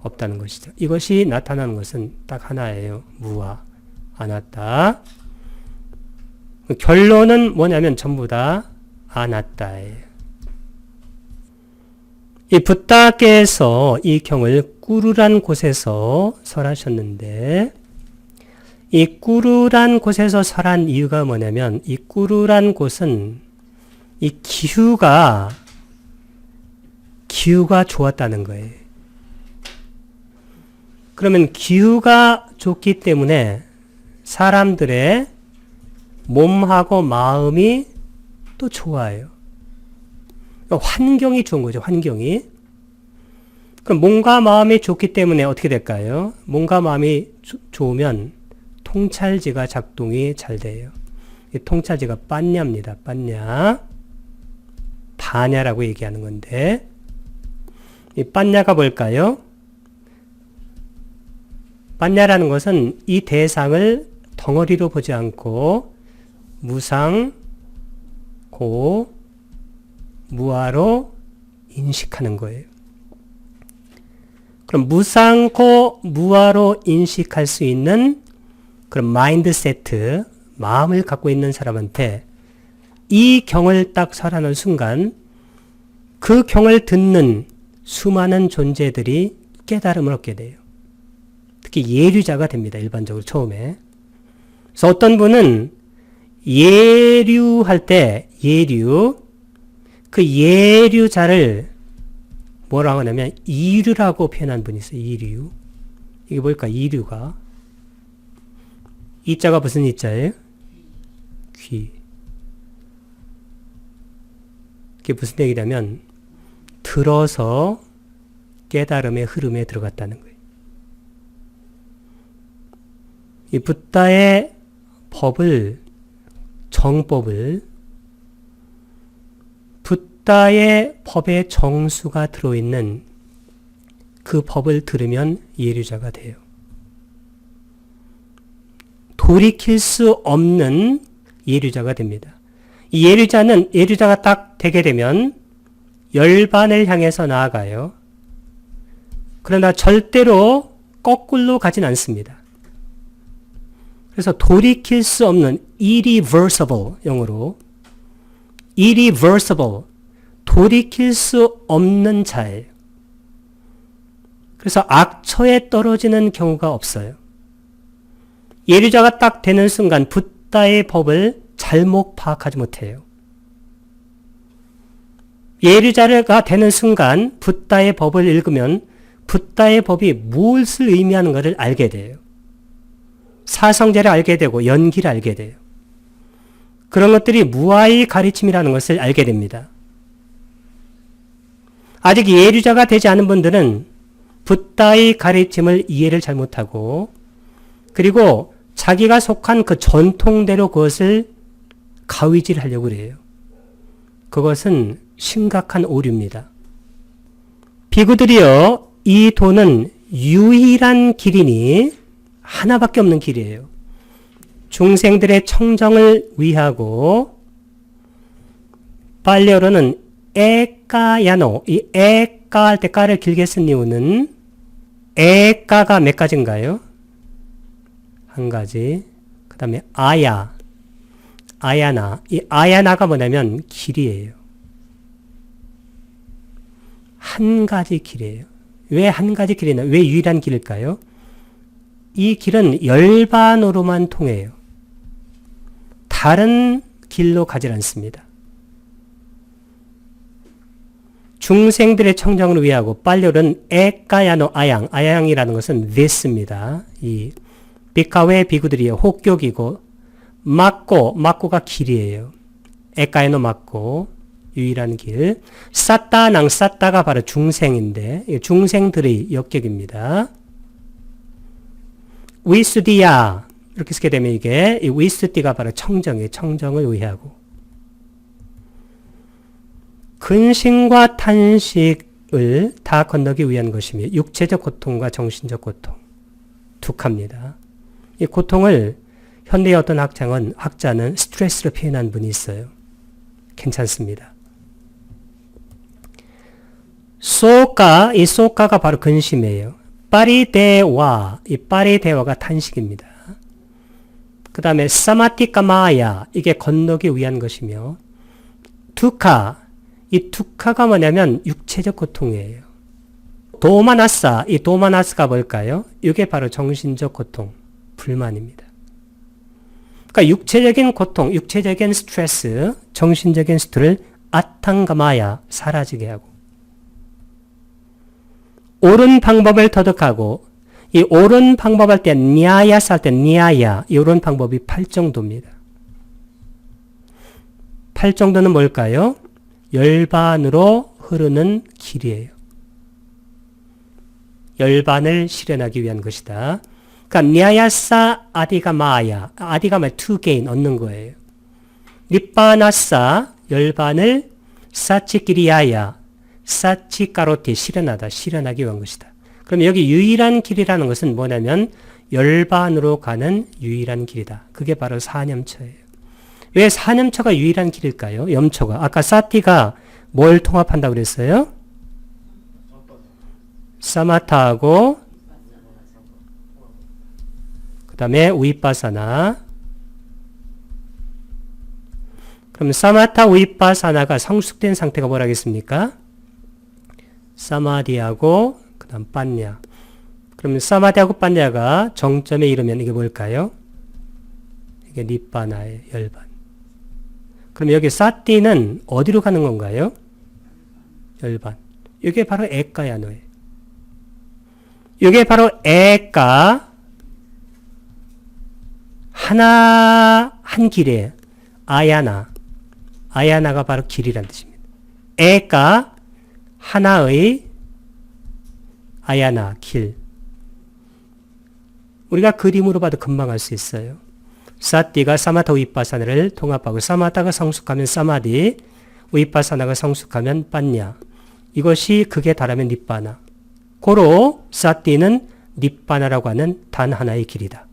Speaker 1: 없다는 것이죠. 이것이 나타나는 것은 딱 하나예요. 무아, 아나따. 결론은 뭐냐면 전부 다 아나따예요. 이 붓다께서 이 경을 꾸르란 곳에서 설하셨는데, 이 꾸르란 곳에서 설한 이유가 뭐냐면, 이 꾸르란 곳은 이 기후가 좋았다는 거예요. 그러면 기후가 좋기 때문에 사람들의 몸하고 마음이 또 좋아요. 그러니까 환경이 좋은 거죠. 환경이. 그럼 몸과 마음이 좋기 때문에 어떻게 될까요? 몸과 마음이 좋으면 통찰지가 작동이 잘 돼요. 이 통찰지가 빠냐입니다. 빠냐. 바냐라고 얘기하는 건데, 이 빠냐가 뭘까요? 빠냐라는 것은 이 대상을 덩어리로 보지 않고 무상, 고, 무아로 인식하는 거예요. 그럼 무상고, 무아로 인식할 수 있는 그런 마인드 세트, 마음을 갖고 있는 사람한테 이 경을 딱 설하는 순간 그 경을 듣는 수많은 존재들이 깨달음을 얻게 돼요. 특히 예류자가 됩니다. 일반적으로 처음에. 그래서 어떤 분은 예류할 때 그 예류자를 뭐라고 하냐면 이류라고 표현한 분이 있어요. 이류. 이게 뭘까? 이류가. 이자가 무슨 이자예요? 귀. 이게 무슨 얘기냐면 들어서 깨달음의 흐름에 들어갔다는 거예요. 이 붓다의 법을, 정법을, 붓다의 법의 정수가 들어있는 그 법을 들으면 예류자가 돼요. 돌이킬 수 없는 예류자가 됩니다. 이 예류자가 딱 되게 되면 열반을 향해서 나아가요. 그러나 절대로 거꾸로 가진 않습니다. 그래서 돌이킬 수 없는 irreversible, 영어로 irreversible, 돌이킬 수 없는 자예요. 그래서 악처에 떨어지는 경우가 없어요. 예류자가 딱 되는 순간 붓다의 법을 잘못 파악하지 못해요. 예류자가 되는 순간 붓다의 법을 읽으면 붓다의 법이 무엇을 의미하는가를 알게 돼요. 사성제를 알게 되고 연기를 알게 돼요. 그런 것들이 무아의 가르침이라는 것을 알게 됩니다. 아직 예류자가 되지 않은 분들은 붓다의 가르침을 이해를 잘못하고 그리고 자기가 속한 그 전통대로 그것을 가위질하려고 그래요. 그것은 심각한 오류입니다. 비구들이요, 이 도는 유일한 길이니 하나밖에 없는 길이에요. 중생들의 청정을 위하고 빨래어로는 에까야노, 이 에까 할 때 까를 길게 쓴 이유는 에까가 몇 가지인가요? 한 가지. 그 다음에 아야, 아야나. 이 아야나가 뭐냐면 길이에요. 한 가지 길이에요. 왜 한 가지 길이냐? 왜 유일한 길일까요? 이 길은 열반으로만 통해요. 다른 길로 가지 않습니다. 중생들의 청정을 위하고 빨렬은 에까야노 아양, 아양이라는 것은 this입니다. 이 비카웨 비구들이요, 혹격이고 막고가 길이에요. 에까야노 막고, 유일한 길. 사따낭, 사따가 바로 중생인데 중생들의 역격입니다. 위스디야, 이렇게 쓰게 되면 이게 이 위스디가 바로 청정이에요. 청정을 의하고 근심과 탄식을 다 건너기 위한 것이며 육체적 고통과 정신적 고통 툭합니다. 이 고통을 현대의 어떤 학자는 스트레스로 표현한 분이 있어요. 괜찮습니다. 이 소가가 바로 근심이에요. 파리대와, 이 파리대와가 탄식입니다. 그 다음에 사마티까마야, 이게 건너기 위한 것이며 두카, 이 두카가 뭐냐면 육체적 고통이에요. 도마나사, 이 도마나스가 뭘까요? 이게 바로 정신적 고통, 불만입니다. 그러니까 육체적인 고통, 육체적인 스트레스, 정신적인 스트레스를 아탕가마야, 사라지게 하고 옳은 방법을 터득하고 이 옳은 방법 할 때 냐야스 할 때 냐야, 이 옳은 방법이 8정도입니다. 8정도는 뭘까요? 열반으로 흐르는 길이에요. 열반을 실현하기 위한 것이다. 그러니까 냐야사 아디가 마야, 아디가 말 to gain, 얻는 거예요. 니빠나사, 열반을 사치끼리야야, 사치까로티, 실현하다, 실현하기 위한 것이다. 그럼 여기 유일한 길이라는 것은 뭐냐면 열반으로 가는 유일한 길이다. 그게 바로 사념처예요. 왜 사념처가 유일한 길일까요? 염초가. 아까 사티가 뭘 통합한다고 그랬어요? 사마타하고 그 다음에 위파사나. 그럼 사마타 위파사나가 성숙된 상태가 뭐라겠습니까? 사마디하고 그 다음 빠냐. 그러면 사마디하고 빠냐가 정점에 이르면 이게 뭘까요? 이게 니빠나의 열반. 그럼 여기 사띠는 어디로 가는 건가요? 열반. 이게 바로 에까야노예요. 이게 바로 에까 한 길이에요. 아야나. 아야나가 바로 길이라는 뜻입니다. 에까 하나의 아야나, 길. 우리가 그림으로 봐도 금방 알 수 있어요. 사띠가 사마타 위파사나를 통합하고 사마타가 성숙하면 사마디, 위파사나가 성숙하면 빠냐. 이것이 극에 달하면 니빠나. 고로 사띠는 니빠나라고 하는 단 하나의 길이다.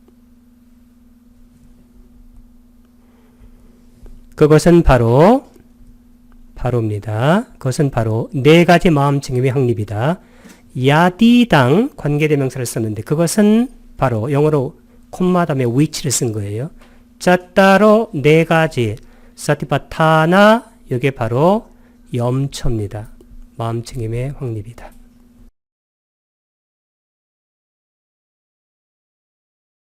Speaker 1: 그것은 바로입니다. 그것은 바로 네 가지 마음 챙김의 확립이다. 야디당 관계대명사를 썼는데 그것은 바로 영어로 콤마 다음에 위치를 쓴 거예요. 짜따로 네 가지 사티파타나 이게 바로 염초입니다. 마음챙김의 확립이다.